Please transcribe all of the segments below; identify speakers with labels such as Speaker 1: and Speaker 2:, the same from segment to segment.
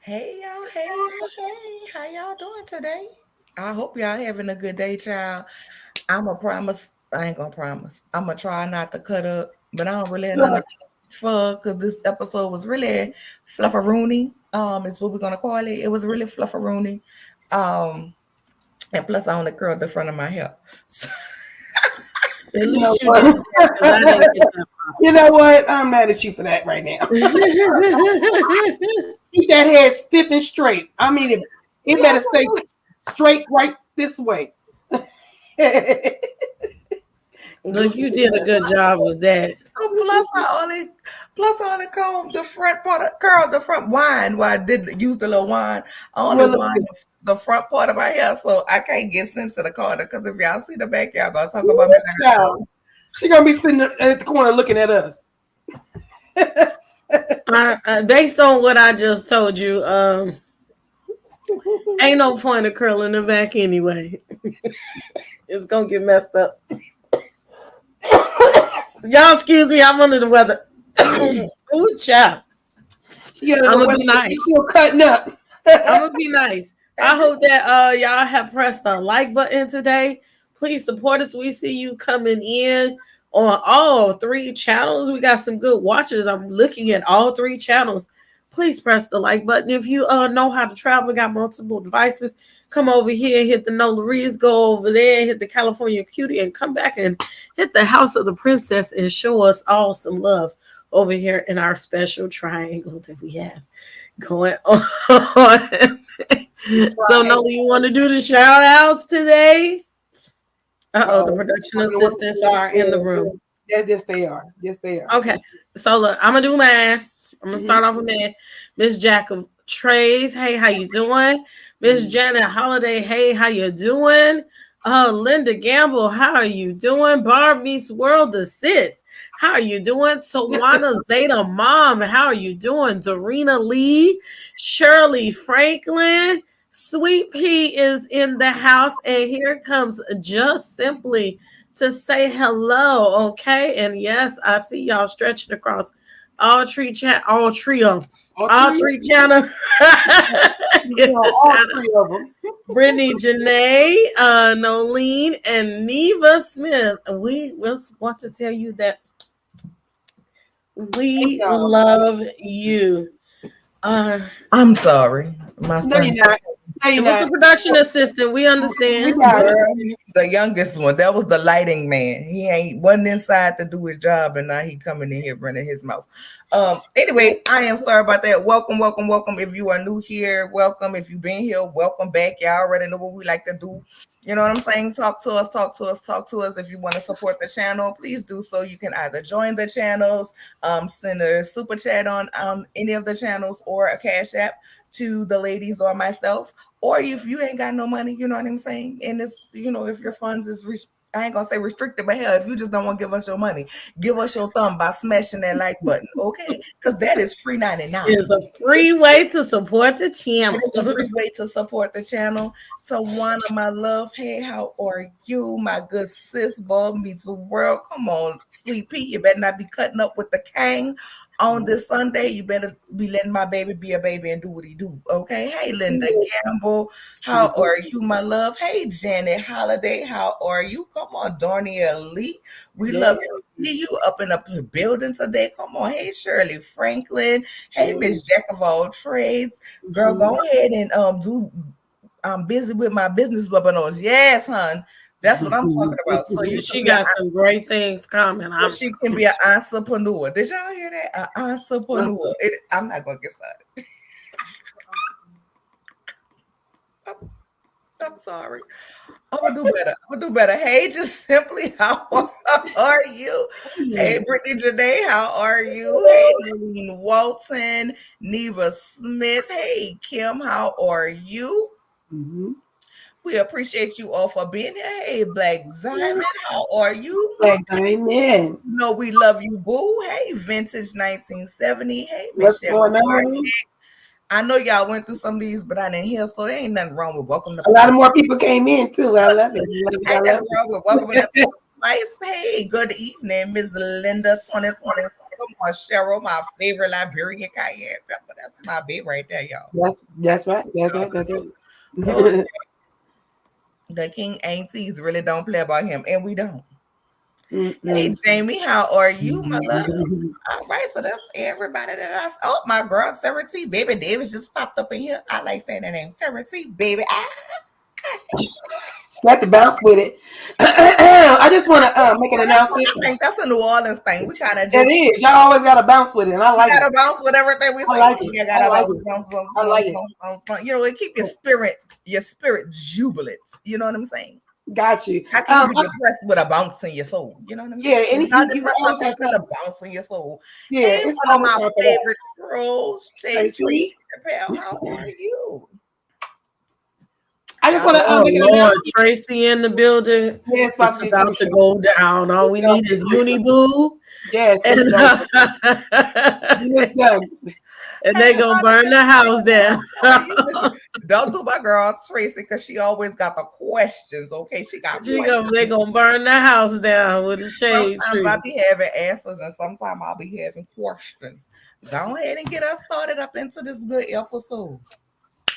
Speaker 1: Hey y'all, hey y'all, hey. How y'all doing today? I hope y'all having a good day, child. I'ma promise, I ain't gonna promise. I'ma try not to cut up, but I don't really have nothing to cut for because this episode was really flufferoony. Is what we're gonna call it. It was really flufferoony. Um, and plus I only curled the front of my hair. So,
Speaker 2: At
Speaker 3: You know
Speaker 2: least you did
Speaker 3: what?
Speaker 2: that because I didn't get that
Speaker 3: You know what? I'm mad at you for that right now.
Speaker 2: part.
Speaker 3: Keep that head stiff and straight. I mean, it better stay straight right this way.
Speaker 2: Look, you did a good job with that.
Speaker 1: so plus I only combed the front part of curled the front wine. Well, I did use the little wine. I only
Speaker 3: Well, look,
Speaker 1: wine the front part of my hair, so I can't get sent to the corner. Because if y'all see the back, y'all gonna talk about me.
Speaker 3: ooh, child. She gonna be sitting at the corner looking at us.
Speaker 2: Based on what I just told you, ain't no point of curling the back anyway. It's gonna get messed up. Y'all, excuse me, I'm under the weather. Ooh, child.
Speaker 3: She got
Speaker 2: I'm
Speaker 3: the
Speaker 2: gonna
Speaker 3: weather.
Speaker 2: be nice.
Speaker 3: She's still cutting up.
Speaker 2: I'm gonna be nice. I hope that y'all have pressed the like button today. Please support us. We see you coming in on all three channels. We got some good watchers. I'm looking at all three channels. Please press the like button. If you know how to travel, got multiple devices, come over here, hit the No Louise, go over there, hit the California Cutie, and come back and hit the House of the Princess and show us all some love over here in our special triangle that we have going on. So, Nola, you want to do the shout outs today? The production assistants are in the room.
Speaker 3: Yes, they are. Yes, they are.
Speaker 2: Okay, so look, I'm gonna do mine. I'm gonna start off with man, Miss Jack of Trays. Hey, how you doing? Miss Janet Holiday. Hey, how you doing? Linda Gamble. How are you doing? Barb meets World Assist. How are you doing? Tawana Zeta Mom. How are you doing? Dorina Lee. Shirley Franklin. Sweet Pea is in the house, and here comes Just Simply to say hello, okay? And yes, I see y'all stretching across all three all three channels.
Speaker 3: All three of them.
Speaker 2: Brittany Janae, Nolene, and Neva Smith. We just want to tell you that we love you.
Speaker 1: I'm sorry, my
Speaker 3: No,
Speaker 1: son.
Speaker 3: you're not. No,
Speaker 2: It
Speaker 3: you're
Speaker 2: was
Speaker 3: not.
Speaker 2: the production assistant. We understand.
Speaker 3: We got it.
Speaker 1: The youngest one. That was the lighting man. He ain't wasn't inside to do his job, and now he coming in here running his mouth. Anyway, I am sorry about that. Welcome, welcome, welcome. If you are new here, welcome. If you've been here, welcome back. Y'all already know what we like to do. You know what I'm saying? Talk to us, talk to us, talk to us. If you want to support the channel, please do so. You can either join the channels, send a super chat on any of the channels, or a cash app to the ladies or myself. Or if you ain't got no money, you know what I'm saying? And it's, if your funds is, I ain't gonna say restricted, but hell, if you just don't want to give us your money, give us your thumb by smashing that like button, okay? Because that is free 99.
Speaker 2: It is a free way to support the channel.
Speaker 1: It is a free way to support the channel. Tawana, my love, hey, how are you? My good sis, Bob meets the world. Come on, sweet pea. You better not be cutting up with the king on this Sunday. You better be letting my baby be a baby and do what he do. Okay. Hey, Linda Gamble, how are you, my love? Hey, Janet Holiday, how are you? Come on, Dornia Lee. We love to see you up in the building today. Come on. Hey, Shirley Franklin. Hey, Miss Jack of all trades. Girl, go ahead and do. I'm busy with my business webinars. Yes, hon. That's what I'm talking about. So
Speaker 2: She got some great things coming.
Speaker 1: she can be an entrepreneur. Did y'all hear that? An entrepreneur. I'm not gonna get started. I'm sorry. I'm gonna do better. Hey, just simply, how are you? Hey, Brittany Janae, how are you? Hey, Nalene Walton, Neva Smith. Hey, Kim, how are you? We appreciate you all for being here. Hey, Black Diamond, how are you?
Speaker 3: Amen.
Speaker 1: No, we love you, boo. Hey, Vintage 1970. Hey,
Speaker 3: What's
Speaker 1: Michelle.
Speaker 3: going on?
Speaker 1: I know y'all went through some of these, but I didn't hear, so there ain't nothing wrong with welcome to
Speaker 3: A lot of more people came in too. I love it.
Speaker 1: Ain't nothing wrong with welcome to Spice. Hey, good evening, Miss Linda 2020. Come Cheryl, my favorite Liberian cayenne pepper. That's my bit right there, y'all.
Speaker 3: That's right. That's right. That's
Speaker 1: Oh,
Speaker 3: right.
Speaker 1: the King aunties really don't play about him, and we don't. Hey,
Speaker 3: Mm-mm.
Speaker 1: Jamie, how are you, my love? All right, so that's everybody that I. Oh, my girl, Sarah T. Baby Davis just popped up in here. I like saying that name, Sarah T. Baby. Ah, gosh,
Speaker 3: Got to bounce with it. I just want to make an announcement.
Speaker 1: I think that's a New Orleans thing. We kind of
Speaker 3: It
Speaker 1: just
Speaker 3: is. Y'all always got to bounce with it, and I
Speaker 1: we
Speaker 3: like it.
Speaker 1: gotta bounce with everything we
Speaker 3: I
Speaker 1: say.
Speaker 3: like it.
Speaker 1: You
Speaker 3: I
Speaker 1: gotta
Speaker 3: like
Speaker 1: bounce,
Speaker 3: it.
Speaker 1: bounce, bounce,
Speaker 3: I
Speaker 1: bounce,
Speaker 3: like it.
Speaker 1: bounce, bounce, bounce. You know, it keep your spirit jubilant. You know what I'm saying?
Speaker 3: Got you.
Speaker 1: How can you be depressed with a bounce in your soul? You know what I'm
Speaker 3: Yeah,
Speaker 1: saying?
Speaker 3: and
Speaker 1: It's not
Speaker 3: you
Speaker 1: depressed, but
Speaker 3: also
Speaker 1: put a bounce in your soul.
Speaker 3: yeah,
Speaker 1: Hey,
Speaker 3: it's
Speaker 1: one of my
Speaker 3: almost time for that.
Speaker 1: favorite trolls, Tracy
Speaker 3: Tracy.
Speaker 1: Chappelle. How are you?
Speaker 3: I just want to
Speaker 2: Oh
Speaker 3: make an
Speaker 2: Lord,
Speaker 3: announcement.
Speaker 2: Tracy in the building.
Speaker 3: Yeah, it's about
Speaker 2: It's
Speaker 3: to get
Speaker 2: about to
Speaker 3: crucial.
Speaker 2: go down. All we need is Uni Boo.
Speaker 3: Yes, it's
Speaker 2: And,
Speaker 3: done. It's done.
Speaker 2: and
Speaker 1: Hey,
Speaker 2: they gonna burn
Speaker 1: Monica,
Speaker 2: the house down.
Speaker 1: how are you? Listen, don't do my girl Tracy because she always got the questions. Okay, she got
Speaker 2: They
Speaker 1: questions.
Speaker 2: gonna burn the house down with a shade
Speaker 1: Sometimes
Speaker 2: tree.
Speaker 1: I be having answers and sometimes I'll be having questions. Go ahead and get us started up into this good episode.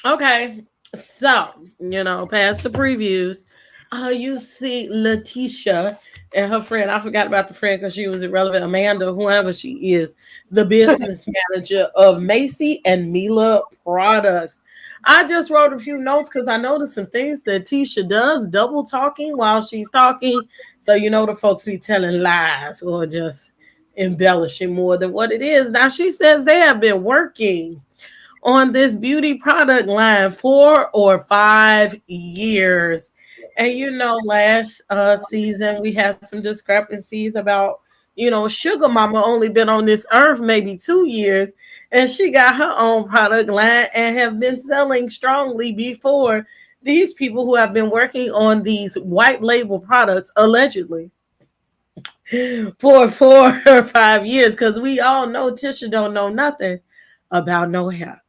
Speaker 2: Okay, so past the previews, you see Letitia and her friend. I forgot about the friend because she was irrelevant. Amanda, whoever she is, the business manager of Macy and Mila Products. I just wrote a few notes because I noticed some things that Tisha does, double talking while she's talking. So the folks be telling lies or just embellishing more than what it is. Now she says they have been working on this beauty product line 4 or 5 years. And last season we had some discrepancies about, Sugar Mama only been on this earth maybe 2 years, and she got her own product line and have been selling strongly before these people who have been working on these white label products allegedly for 4 or 5 years, because we all know Tisha don't know nothing about no hair.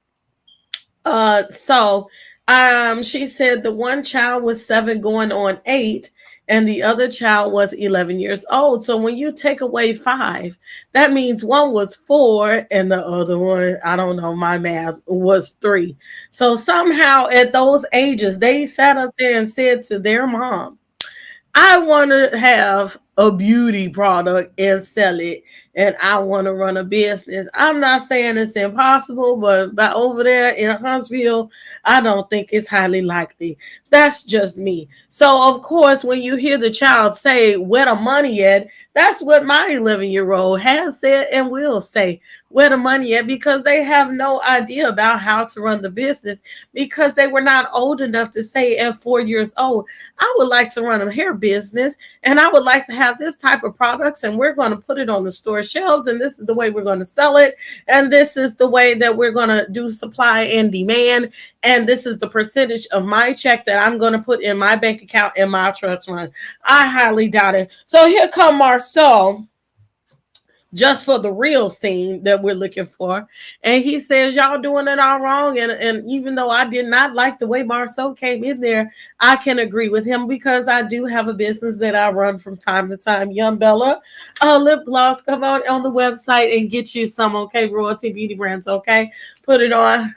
Speaker 2: She said the one child was 7 going on 8, and the other child was 11 years old. So when you take away 5, that means one was 4 and the other one, I don't know, my math, was 3. So somehow at those ages, they sat up there and said to their mom, I want to have a beauty product and sell it, and I want to run a business. I'm not saying it's impossible, but by over there in Huntsville, I don't think it's highly likely. That's just me. So, of course, when you hear the child say, where the money at? That's what my 11-year-old has said and will say, where the money at? Because they have no idea about how to run the business, because they were not old enough to say at 4 years old, I would like to run a hair business and I would like to have this type of products, and we're going to put it on the store shelves, and this is the way we're going to sell it, and this is the way that we're going to do supply and demand, and this is the percentage of my check that I'm going to put in my bank account in my trust fund. I highly doubt it. So here come Marcel, just for the real scene that we're looking for. And he says, y'all doing it all wrong. And even though I did not like the way Marceau came in there, I can agree with him, because I do have a business that I run from time to time. Young Bella, lip gloss, come on the website and get you some, okay? Royalty Beauty Brands, okay? Put it on.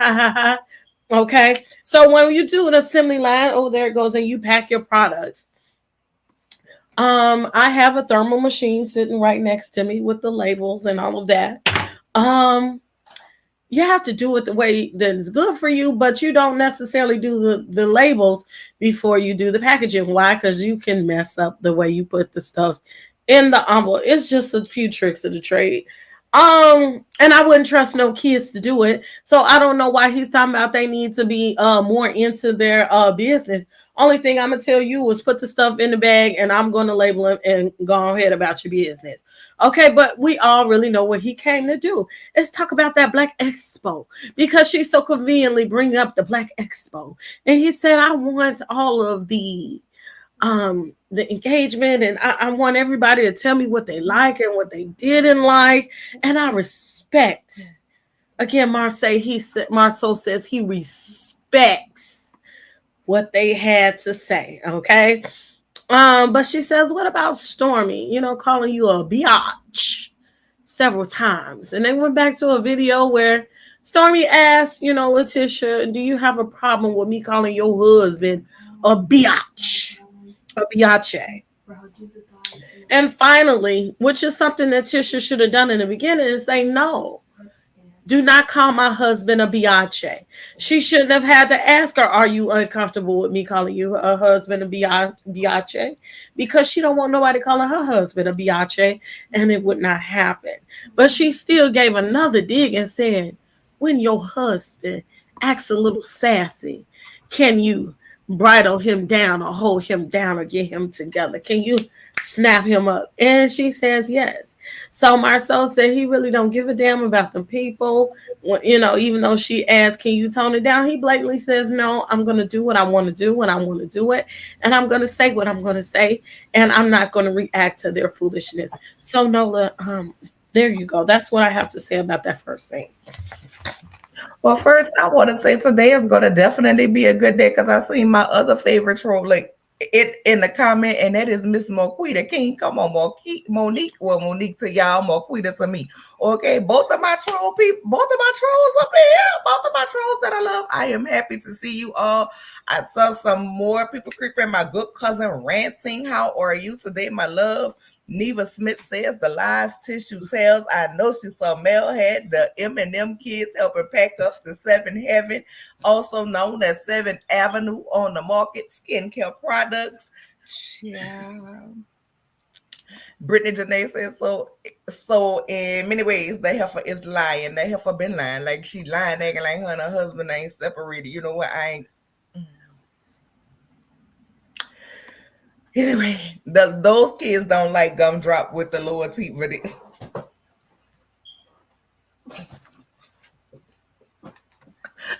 Speaker 2: Okay? So when you do an assembly line, oh, there it goes, and you pack your products. I have a thermal machine sitting right next to me with the labels and all of that. You have to do it the way that is good for you, but you don't necessarily do the labels before you do the packaging. Why? Because you can mess up the way you put the stuff in the envelope. It's just a few tricks of the trade. And I wouldn't trust no kids to do it. So I don't know why he's talking about they need to be more into their business. Only thing I'm gonna tell you is put the stuff in the bag, and I'm gonna label it and go ahead about your business. Okay, but we all really know what he came to do. Let's talk about that Black Expo, because she so conveniently bring up the Black Expo. And he said, I want all of the engagement, and I want everybody to tell me what they like and what they didn't like. And I respect, again, Marceau says he respects what they had to say. Okay. But she says, what about Stormy, calling you a biatch? several times. And they went back to a video where Stormy asked, Letitia, do you have a problem with me calling your husband a biatch? A biatche. And finally, which is something that Tisha should have done in the beginning, is say, no, do not call my husband a biatche. She shouldn't have had to ask her, are you uncomfortable with me calling you a husband a biatche? Because she don't want nobody calling her husband a biatche, and it would not happen. But she still gave another dig and said, when your husband acts a little sassy, can you bridle him down or hold him down or get him together? Can you snap him up? And she says yes. So Marcel said he really don't give a damn about the people. Even though she asked, can you tone it down? He blatantly says, no, I'm going to do what I want to do when I want to do it. And I'm going to say what I'm going to say. And I'm not going to react to their foolishness. So Nola, there you go. That's what I have to say about that first scene.
Speaker 1: Well, first, I want to say today is going to definitely be a good day because I seen my other favorite troll it in the comment, and that is Miss Moquita King. Come on, Monique. Well, Monique to y'all, Moquita to me. Okay, both of my trolls up in here, both of my trolls that I love. I am happy to see you all. I saw some more people creeping. My good cousin ranting. How are you today, my love? Neva Smith says the lies tissue tells. I know she saw Mel had the M&M kids helping pack up the 7th Heaven, also known as 7th Avenue on the market, skincare products. Yeah. Brittany Janae says so in many ways the heifer is lying. The heifer been lying. Like she lying, acting like her and her husband ain't separated. You know what? I ain't. Anyway, those kids don't like gumdrop with the lower teeth for this.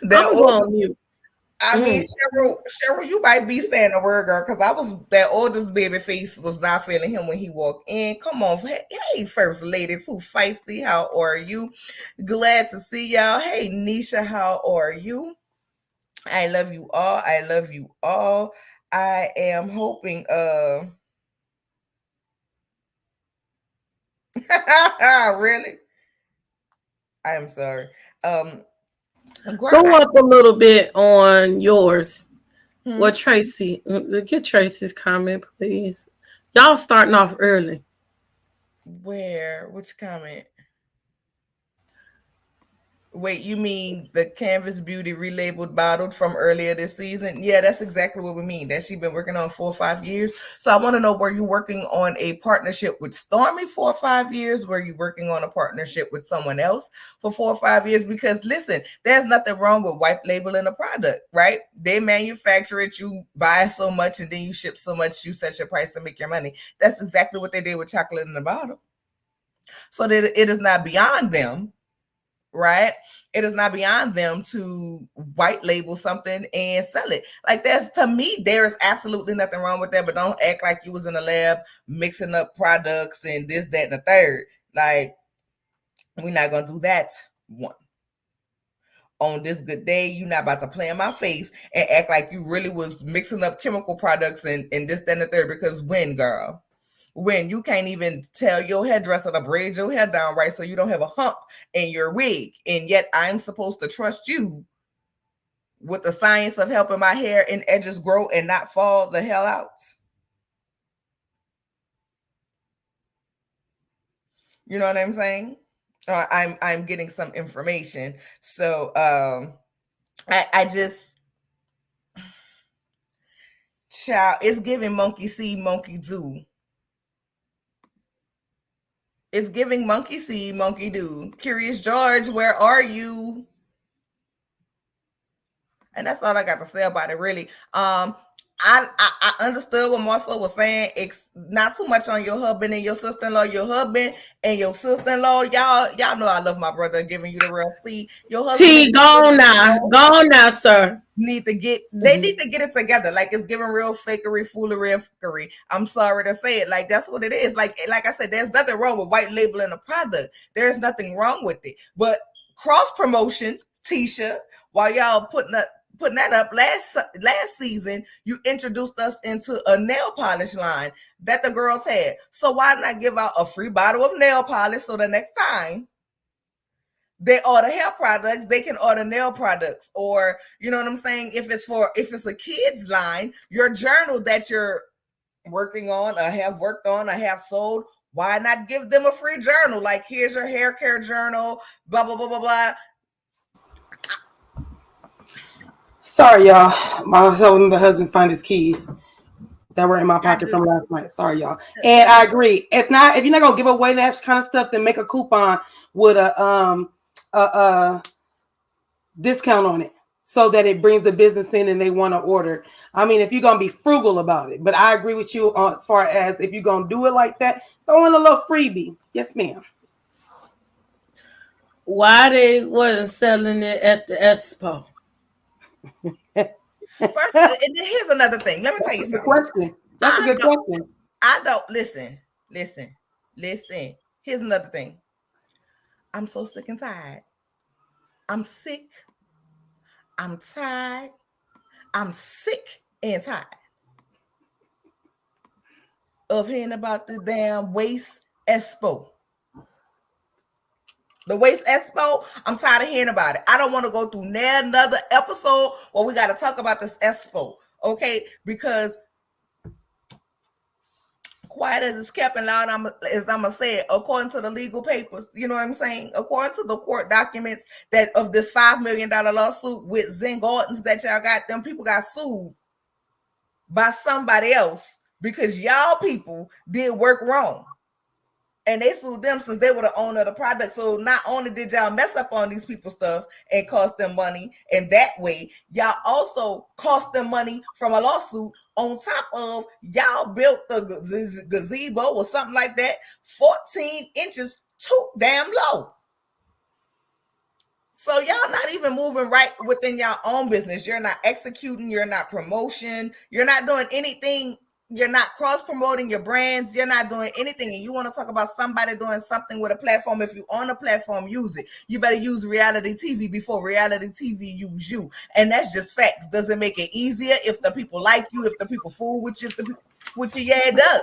Speaker 2: I'm going mute.
Speaker 1: I mean, Cheryl, you might be saying a word, girl, because that oldest baby face was not feeling him when he walked in. Come on, hey, first lady, Sue Feisty, how are you? Glad to see y'all. Hey, Nisha, how are you? I love you all. I love you all. I am hoping, really? I am sorry.
Speaker 2: Go up a little bit on yours. What Tracy? Get Tracy's comment, please. Y'all starting off early.
Speaker 1: Where? Which comment? Wait, you mean the Canvas Beauty relabeled bottled from earlier this season? Yeah, that's exactly what we mean. That she's been working on 4 or 5 years. So I want to know, were you working on a partnership with Stormy 4 or 5 years? Were you working on a partnership with someone else for 4 or 5 years? Because listen, there's nothing wrong with white labeling a product, right? They manufacture it, you buy so much, and then you ship so much, you set your price to make your money. That's exactly what they did with chocolate in the bottle. So that it is not beyond them. Right? It is not beyond them to white label something and sell it. Like to me, there is absolutely nothing wrong with that, but don't act like you was in a lab mixing up products and this, that, and the third. Like, we're not going to do that one. On this good day, you're not about to play in my face and act like you really was mixing up chemical products and this, that, and the third, because when, girl? When you can't even tell your hairdresser to braid your hair down right so you don't have a hump in your wig, and yet I'm supposed to trust you with the science of helping my hair and edges grow and not fall the hell out. You know what I'm saying? I'm getting some information. So I just, child, it's giving monkey see, monkey do. It's giving monkey see, monkey do. Curious George, where are you? And that's all I got to say about it, really. I understood what Marcel was saying. It's not too much on your husband and your sister-in-law. Your husband and your sister-in-law, y'all know I love my brother, giving you the real tea. Your husband,
Speaker 2: T, go now, sir.
Speaker 1: They need to get it together. Like, it's giving real fakery, foolery. I'm sorry to say it. Like, that's what it is. Like I said, there's nothing wrong with white labeling a product. There's nothing wrong with it. But cross promotion, Tisha, while y'all putting that up last season, you introduced us into a nail polish line that the girls had. So why not give out a free bottle of nail polish so the next time they order hair products, they can order nail products? Or, you know what I'm saying? If it's a kids line, your journal that you're working on or have worked on or have sold, why not give them a free journal? Like, here's your hair care journal, blah, blah, blah, blah, blah.
Speaker 3: Sorry, y'all. My husband found his keys that were in my pocket from last night. Sorry, y'all. And I agree. If you're not gonna give away that kind of stuff, then make a coupon with a discount on it so that it brings the business in and they want to order. I mean, if you're gonna be frugal about it, but I agree with you as far as if you're gonna do it like that, throw in a little freebie. Yes, ma'am.
Speaker 2: Why they wasn't selling it at the Expo?
Speaker 1: First, and here's another thing. Let me tell you something.
Speaker 3: Question. That's a good question.
Speaker 1: I don't listen. Here's another thing. I'm so sick and tired. I'm sick. I'm tired. I'm sick and tired of hearing about the damn waste Expo. The Waste Expo, I'm tired of hearing about it. I don't want to go through another episode where we got to talk about this Expo, okay? Because quiet as it's kept and loud as I'm going to say it, according to the legal papers, you know what I'm saying? According to the court documents that of this $5 million lawsuit with Zen Gardens that y'all got, them people got sued by somebody else because y'all people did work wrong. And they sued them since they were the owner of the product. So not only did y'all mess up on these people's stuff and cost them money, and that way, y'all also cost them money from a lawsuit on top of y'all built the gazebo or something like that, 14 inches too damn low. So y'all not even moving right within your own business. You're not executing. You're not promotion. You're not doing anything. You're not cross-promoting your brands. You're not doing anything. And you want to talk about somebody doing something with a platform. If you own a platform, use it. You better use reality TV before reality TV use you. And that's just facts. Does it make it easier if the people like you, if the people fool with you, if the people with you? Yeah, it does.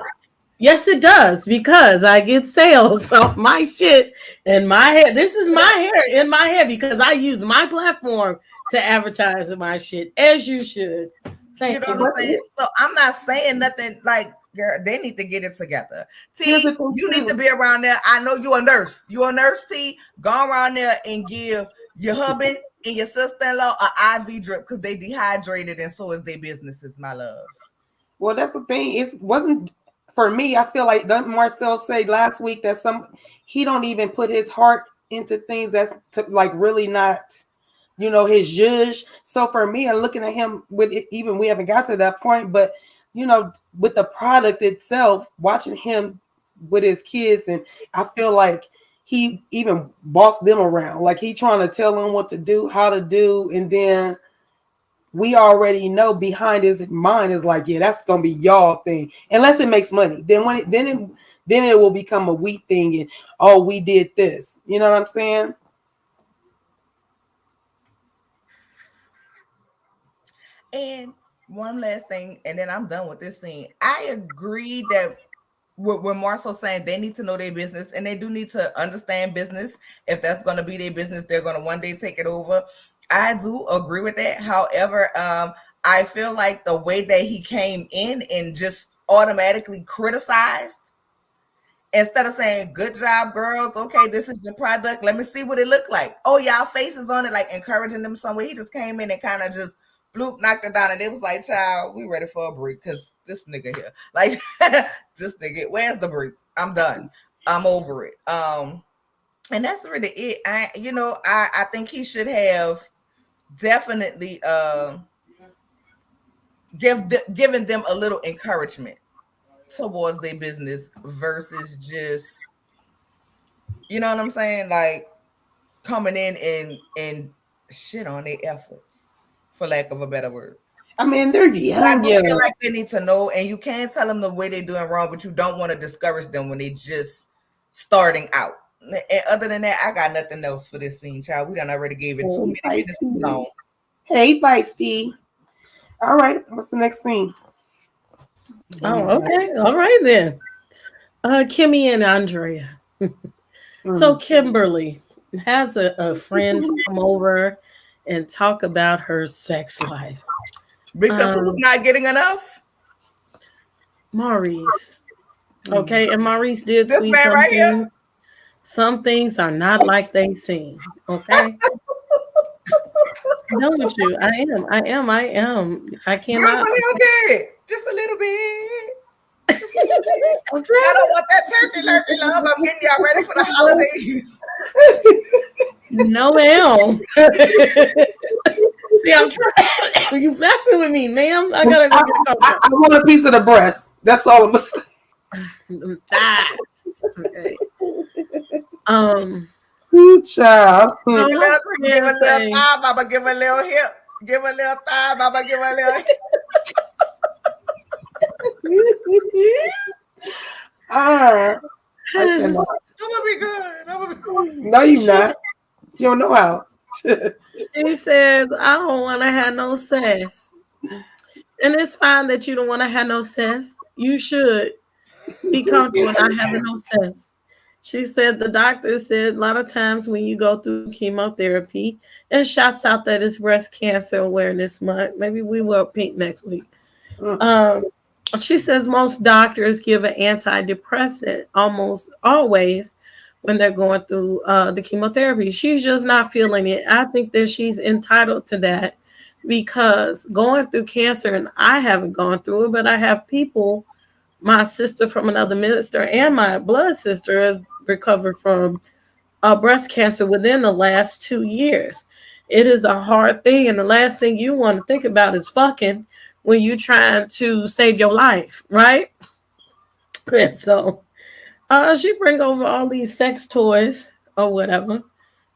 Speaker 2: Yes, it does, because I get sales off my shit in my head. This is my hair in my head because I use my platform to advertise my shit, as you should.
Speaker 1: Thank you. Know what I'm saying? So I'm not saying nothing like, girl, they need to get it together. T, you need to be around there. I know you're a nurse. You're a nurse, T. Go around there and give your husband and your sister-in-law an IV drip because they dehydrated and so is their businesses, my love.
Speaker 3: Well, that's the thing. It wasn't for me. I feel like Marcel said last week that he don't even put his heart into things that's like really not, you know, his judge. So for me, I'm looking at him with it, even we haven't got to that point, but you know, with the product itself, watching him with his kids, and I feel like he even bossed them around. Like he trying to tell them what to do, how to do, and then we already know behind his mind is like, yeah, that's gonna be y'all thing, unless it makes money. Then then it will become a we thing, and oh, we did this. You know what I'm saying?
Speaker 1: And one last thing, and then I'm done with this scene. I agree that what Marcel's saying, they need to know their business and they do need to understand business. If that's going to be their business, they're going to one day take it over. I do agree with that. However, I feel like the way that he came in and just automatically criticized, instead of saying, good job, girls. Okay, this is your product. Let me see what it looked like. Oh, y'all faces on it, like encouraging them some way. He just came in and kind of just bloop, knocked it down, and it was like, child, we ready for a break because this nigga here, like, this nigga, where's the break? I'm done. I'm over it. And that's really it. I think he should have definitely given them a little encouragement towards their business versus just, you know what I'm saying, like coming in and shit on their efforts, for lack of a better word.
Speaker 3: I mean, they're young.
Speaker 1: I feel like they need to know, and you can't tell them the way they're doing wrong, but you don't want to discourage them when they just starting out. And other than that, I got nothing else for this scene, child. We done already gave it 2 minutes too long.
Speaker 3: Hey, Feisty. All right. What's the next scene?
Speaker 2: Oh, okay. All right then. Kimmy and Andrea. So Kimberly has a friend come over and talk about her sex life.
Speaker 1: Because who's not getting enough?
Speaker 2: Maurice. Okay, and Maurice did
Speaker 1: This
Speaker 2: tweet
Speaker 1: man right here.
Speaker 2: something. Some things are not like they seem. Okay. No with you. I am. I am. I am. I
Speaker 1: Girl,
Speaker 2: cannot.
Speaker 1: a little bit. Just a little bit. Just a little bit.
Speaker 2: I'm
Speaker 1: I
Speaker 2: trying.
Speaker 1: don't want that turkey lurkey love. I'm getting y'all ready for the holidays.
Speaker 2: No, ma'am. See, I'm trying. You messing with me, ma'am. I gotta go get a cocoa.
Speaker 3: I want a piece of the breast. That's all I'm saying.
Speaker 2: Thighs. Okay.
Speaker 3: Good child.
Speaker 1: Give a little thigh, mama. Give a little hip. Give a little thigh, mama. Give a little hip.
Speaker 3: I'm
Speaker 1: gonna be good. I'm gonna be good.
Speaker 3: No, you're not. You don't know how.
Speaker 2: She says, I don't want to have no sex. And it's fine that you don't want to have no sex. You should be comfortable not having no sex. She said the doctor said a lot of times when you go through chemotherapy, and shouts out that it's breast cancer awareness month. Maybe we will pink next week. She says most doctors give an antidepressant almost always when they're going through the chemotherapy. She's just not feeling it. I think that she's entitled to that because going through cancer, and I haven't gone through it, but I have people, my sister from another minister and my blood sister have recovered from breast cancer within the last 2 years. It is a hard thing, and the last thing you want to think about is fucking when you're trying to save your life, right? And so she bring over all these sex toys or whatever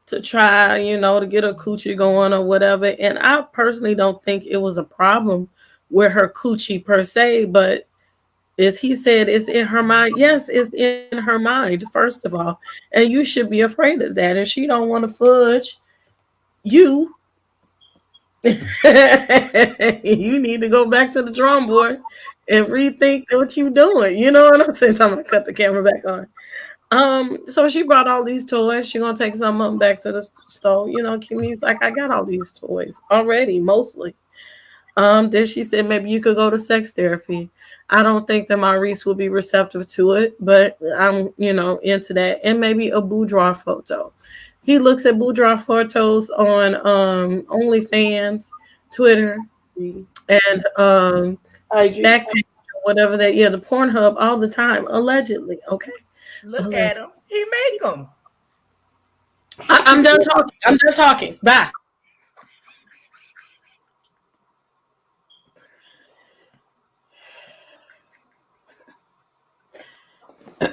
Speaker 2: to try, to get her coochie going or whatever. And I personally don't think it was a problem with her coochie per se, but as he said, it's in her mind. Yes, it's in her mind, first of all. And you should be afraid of that. If she don't want to fudge you, you need to go back to the drawing board and rethink what you're doing. You know what I'm saying? I'm gonna cut the camera back on. So she brought all these toys. She's gonna take some of them back to the store. Kimmy's like, I got all these toys already, mostly. Then she said maybe you could go to sex therapy. I don't think that Maurice will be receptive to it, but I'm, into that. And maybe a boudoir photo. He looks at boudoir photos on OnlyFans, Twitter, and Backpage, whatever that. Yeah, the Pornhub all the time, allegedly. Okay.
Speaker 1: Look at him. He make them.
Speaker 2: I'm done talking. I'm done talking. Bye.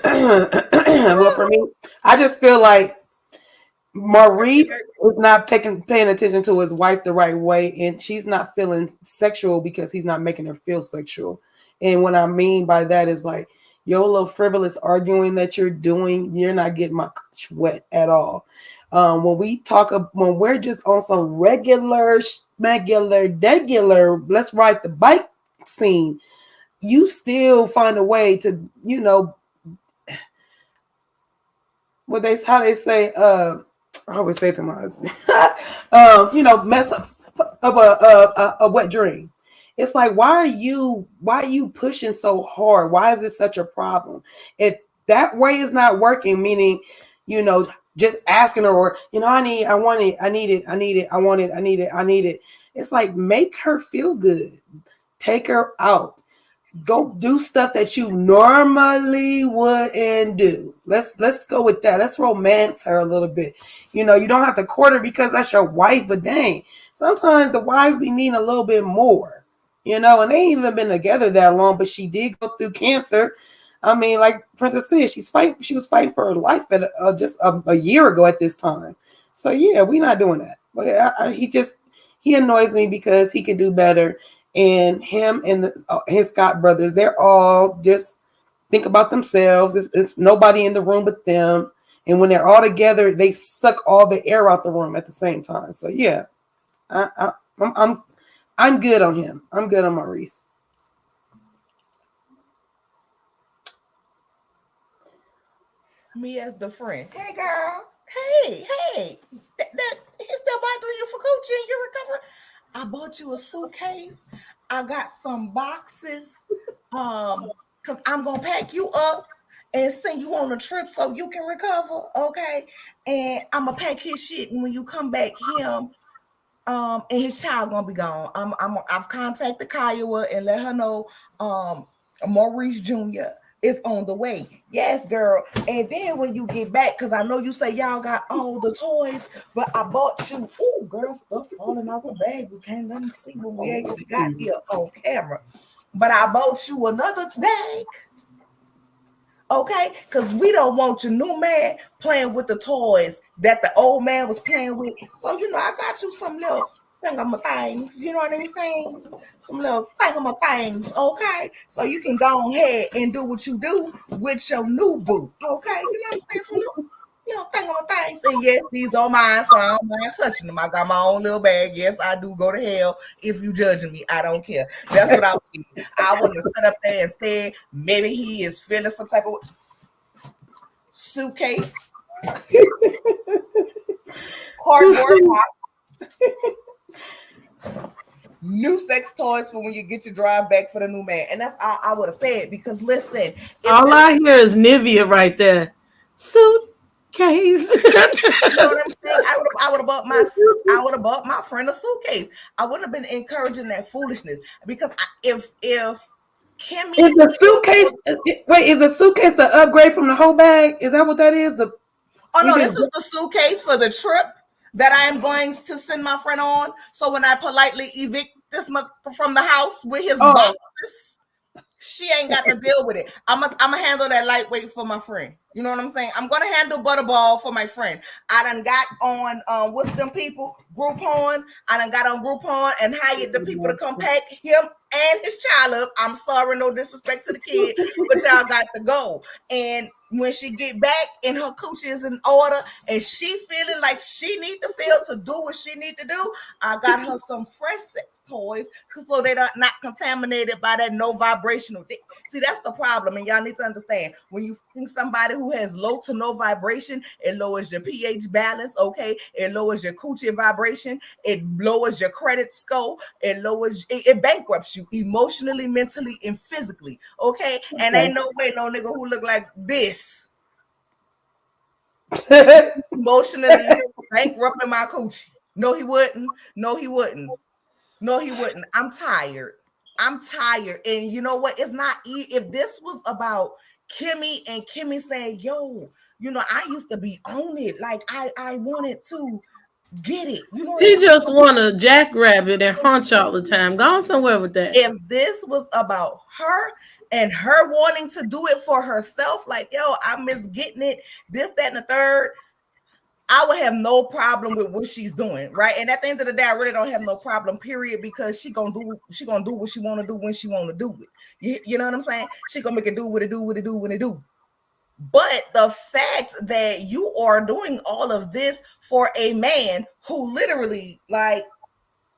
Speaker 3: Well, for me, I just feel like Maurice is not paying attention to his wife the right way, and she's not feeling sexual because he's not making her feel sexual. And what I mean by that is like your little frivolous arguing that you're doing, you're not getting my wet at all. When we're just on some regular, let's ride the bike scene, you still find a way to, how they say, I always say to my husband, mess up a wet dream. It's like, why are you pushing so hard? Why is this such a problem? If that way is not working, meaning, just asking her, or, I want it, I need it, I need it, I want it, I need it, I need it. It's like, make her feel good. Take her out. Go do stuff that you normally wouldn't do. Let's go with that. Let's romance her a little bit. You don't have to court her because that's your wife, but dang, sometimes the wives be needing a little bit more. And they ain't even been together that long, but she did go through cancer. I mean, like Princess said, she was fighting for her life at just a year ago at this time. So yeah, we're not doing that. But he annoys me because he could do better. And him and his Scott brothers, they're all just think about themselves. It's nobody in the room but them. And when they're all together, they suck all the air out the room at the same time. So yeah, I I'm good on him. I'm good on Maurice.
Speaker 1: Me as the friend. Hey, girl. Hey. That he's still bothering you for coaching. You recover. I bought you a suitcase. I got some boxes. Cause I'm gonna pack you up and send you on a trip so you can recover. Okay. And I'm gonna pack his shit. And when you come back, and his child gonna be gone. I've contacted Kiowa and let her know Maurice Jr. is on the way. Yes, girl. And then when you get back, because I know you say y'all got all the toys, but I bought you, ooh, girl, stuff falling out the bag. We can't let me see what we actually got here on camera. But I bought you another bag. Okay, because we don't want your new man playing with the toys that the old man was playing with. So, I got you some little things, you know what I'm saying? Some little things, okay? So you can go ahead and do what you do with your new boo, okay? You know what I'm saying? Some little things. And yes, these are mine, so I don't mind touching them. I got my own little bag. Yes, I do go to hell if you judging me. I don't care. That's what I would do. I wouldn't have sat up there and said maybe he is feeling some type of suitcase, cardboard box, new sex toys for when you get your drive back for the new man. And that's all I would have said, because listen,
Speaker 2: all I hear is Nivea right there. Suitcase.
Speaker 1: You know what I'm saying? I would have bought my friend a suitcase. I wouldn't have been encouraging that foolishness, because if Kimmy
Speaker 3: is the suitcase is a suitcase the upgrade from the whole bag? Is that what that is?
Speaker 1: No, this is the suitcase for the trip that I am going to send my friend on. So when I politely evict this month from the house with his boxes, she ain't got to deal with it. I'm gonna handle that lightweight for my friend. You know what I'm saying? I'm gonna handle Butterball for my friend. I done got on what's them people? Groupon. I done got on Groupon and hired the people to come pack him and his child up. I'm sorry, no disrespect to the kid, but y'all got to go. And when she get back and her coochie is in order and she feeling like she need to feel to do what she need to do, I got her some fresh sex toys so they're not contaminated by that no vibrational thing. See, that's the problem, and y'all need to understand, when you think somebody who has low to no vibration, it lowers your pH balance, okay? It lowers your coochie vibration, it lowers your credit score, it bankrupts you emotionally, mentally, and physically, okay? And ain't no way no nigga who look like this emotionally bankrupting my coochie. No, he wouldn't. I'm tired. And you know what? It's not if this was about Kimmy and Kimmy saying, yo, I used to be on it. Like I wanted to get it. You know what
Speaker 2: He just want to jackrabbit and hunch all the time. Go on somewhere with that.
Speaker 1: If this was about her and her wanting to do it for herself, like, yo, I miss getting it, this, that, and the third, I would have no problem with what she's doing, right? And at the end of the day, I really don't have no problem, period, because she gonna do what she want to do when she want to do it. You know what I'm saying? She gonna make it do what it do, when it do. But the fact that you are doing all of this for a man who literally, like,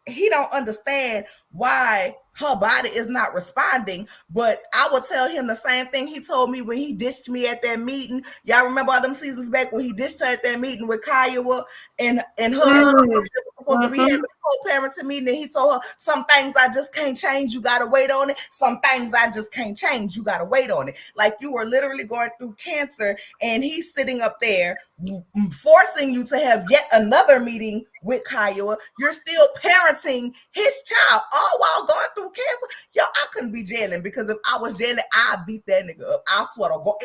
Speaker 1: he don't understand why her body is not responding. But I would tell him the same thing he told me when he dished me at that meeting. Y'all remember all them seasons back when he dished her at that meeting with Kiowa and her supposed to be having a co-parenting meeting, and he told her, some things I just can't change, you gotta wait on it. Some things I just can't change, you gotta wait on it. Like, you were literally going through cancer, and he's sitting up there forcing you to have yet another meeting with Kiowa. You're still parenting his child all while going through cancer. Yo, I couldn't be jailing, because if I was jailing, I'd beat that nigga up. I swear to God.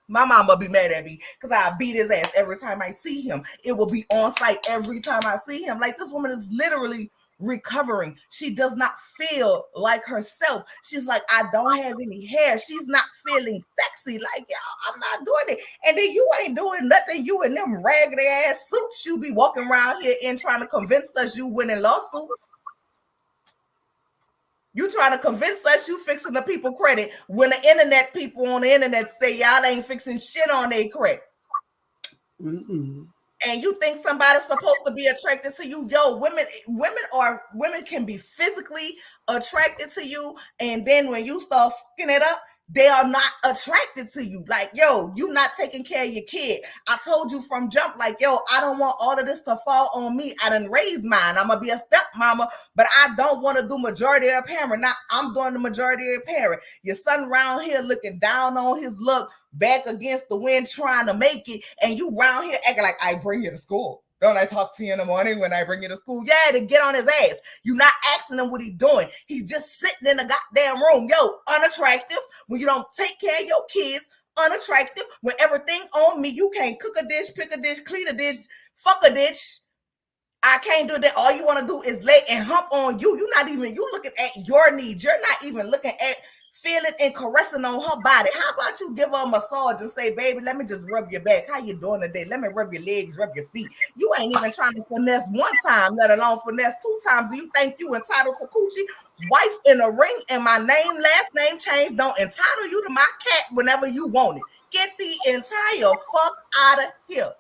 Speaker 1: My mama be mad at me because I beat his ass every time I see him. It will be on site every time I see him. Like, this woman is literally recovering. She does not feel like herself. She's like, I don't have any hair. She's not feeling sexy. Like, yo, I'm not doing it. And then you ain't doing nothing. You in them raggedy ass suits you be walking around here in trying to convince us you winning lawsuits. You trying to convince us you fixing the people credit when the internet people on the internet say y'all ain't fixing shit on their credit.
Speaker 3: Mm-mm.
Speaker 1: and you think somebody's supposed to be attracted to you. Yo, women can be physically attracted to you, and then when you start fucking it up, they are not attracted to you. Like, yo, you not taking care of your kid. I told you from jump, like, yo, I don't want all of this to fall on me. I done raised mine. I'm gonna be a stepmama, but I don't want to do majority of parent. Now I'm doing the majority of parent. Your son around here looking down on his luck, back against the wind, trying to make it, and you around here acting like I bring you to school. Don't I talk to you in the morning when I bring you to school? Yeah, to get on his ass. You're not asking him what he's doing. He's just sitting in the goddamn room. Yo, unattractive. When you don't take care of your kids, unattractive. When everything on me, you can't cook a dish, pick a dish, clean a dish, fuck a dish. I can't do that. All you want to do is lay and hump on you. You looking at your needs. You're not even looking at feeling and caressing on her body. How about you give her a massage and say, baby, let me just rub your back. How you doing today? Let me rub your legs, rub your feet. You ain't even trying to finesse one time, let alone finesse 2 times. Do you think you entitled to coochie? Wife in a ring and my last name change don't entitle you to my cat whenever you want it. Get the entire fuck out of here.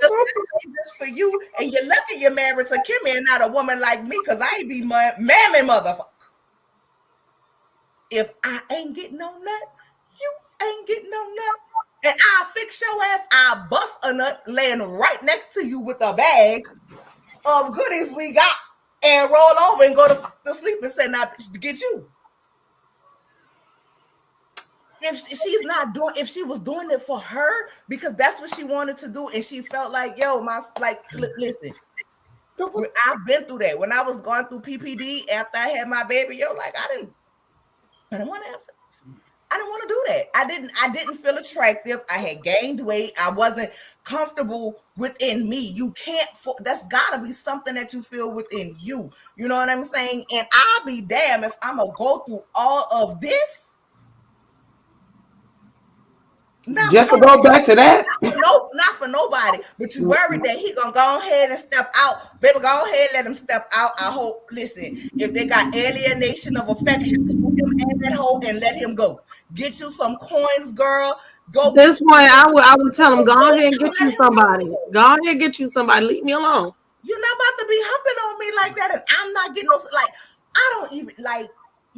Speaker 1: Just for you, and you're lucky you're married to Kimmy and not a woman like me, because I ain't be mammy motherfucker. If I ain't getting no nut, you ain't getting no nut. And I'll fix your ass. I'll bust a nut laying right next to you with a bag of goodies we got and roll over and go to sleep and say, now, bitch, to get you. If she was doing it for her because that's what she wanted to do, and she felt like, yo, listen, I've been through that. When I was going through PPD after I had my baby, yo, like I didn't want to have sex. I didn't want to do that. I didn't feel attractive. I had gained weight. I wasn't comfortable within me. You can't, that's gotta be something that you feel within you. You know what I'm saying? And I'll be damned if I'm gonna go through all of this.
Speaker 3: Just to go back to that?
Speaker 1: Not for nobody. But you worried that he gonna go ahead and step out. Baby, go ahead, let him step out. I hope, listen, if they got alienation of affection to him and that hoe, and let him go. Get you some coins, girl. Go.
Speaker 2: This way, I would tell him, go ahead and get you somebody. Go ahead and get you somebody. Leave me alone.
Speaker 1: You're not about to be humping on me like that, and I'm not getting no, like, I don't even, like,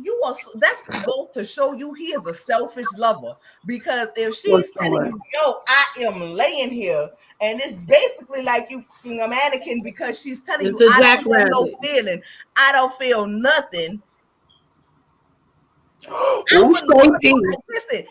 Speaker 1: you are, that goes to show you he is a selfish lover, because if she's telling you, yo, I am laying here, and it's basically like you a mannequin, because she's telling you, I don't have no feeling, I don't feel nothing. Listen,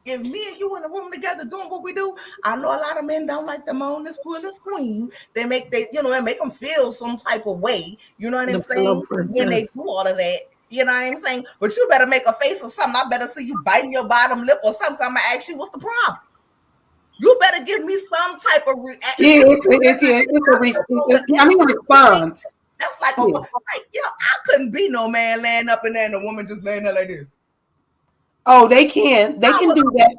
Speaker 1: if me and you in the room together doing what we do, I know a lot of men don't like to moan and squeal and scream. They make them feel some type of way. You know what I'm saying? When they do all of that, you know what I'm saying? But you better make a face or something. I better see you biting your bottom lip or something. I'm gonna ask you, what's the problem? You better give me some type of reaction.
Speaker 3: It's a response.
Speaker 1: That's like I couldn't be no man laying up in there and a woman just laying there like this.
Speaker 3: Oh, they can. They can do that.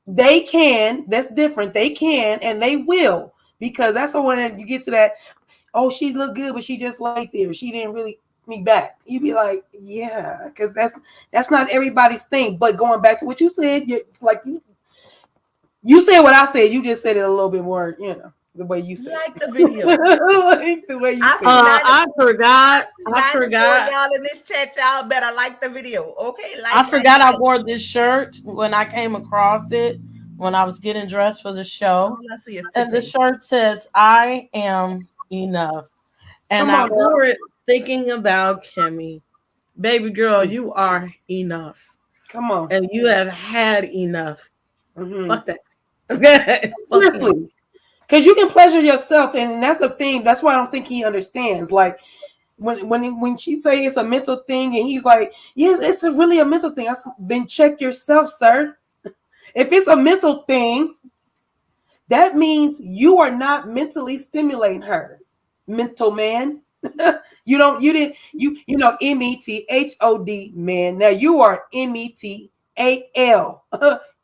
Speaker 3: They can. That's different. They can, and they will, because that's the one that you get to that. Oh, she looked good, but she just laid there. She didn't really me back. You be like, yeah, because that's not everybody's thing. But going back to what you said, you said what I said. You just said it a little bit more, the way you said.
Speaker 1: Like the video.
Speaker 3: Like the way you said.
Speaker 2: I forgot.
Speaker 1: Y'all in this chat, y'all better like the video. Okay.
Speaker 2: I forgot I wore this shirt when I came across it when I was getting dressed for the show. And the shirt says, I am enough. And I wore it thinking about Kimmy. Baby girl, you are enough.
Speaker 3: Come on.
Speaker 2: And you have had enough.
Speaker 3: Mm-hmm.
Speaker 2: Fuck that. Okay.
Speaker 3: Seriously. Because you can pleasure yourself, and that's the thing. That's why I don't think he understands. Like when she say it's a mental thing, and he's like, "Yes, it's really a mental thing." Then check yourself, sir. If it's a mental thing, that means you are not mentally stimulating her, mental man. You METHOD man. Now you are METAL,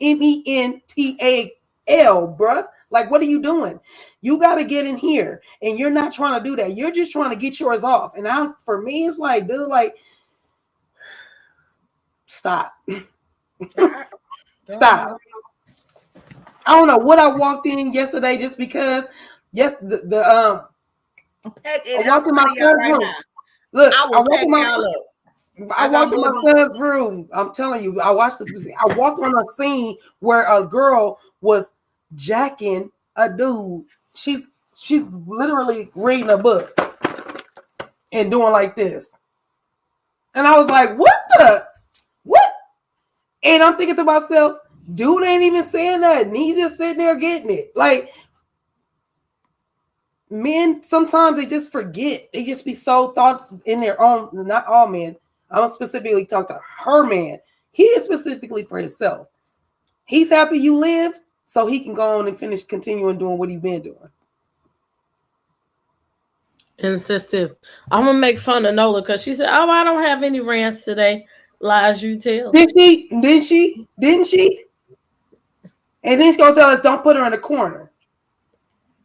Speaker 3: MENTAL, bruh. Like, what are you doing? You got to get in here, and you're not trying to do that. You're just trying to get yours off. And for me, it's like, dude, like, stop. Stop. I don't know what I walked in yesterday just because. Yes, I walked in my son's room. Look, I walked in my son's room. I'm telling you, I walked on a scene where a girl was jacking a dude. She's literally reading a book and doing like this. And I was like, what? And I'm thinking to myself, dude ain't even saying nothing. He's just sitting there getting it. Like, men, sometimes they just forget. They just be so thought in their own, not all men. I don't specifically talk to her man. He is specifically for himself. He's happy you lived, so he can go on and continuing doing what he's been doing.
Speaker 2: Insistent. I'm gonna make fun of Nola because she said, "Oh, I don't have any rants today." Lies you tell.
Speaker 3: Didn't she? And then she's gonna tell us don't put her in the corner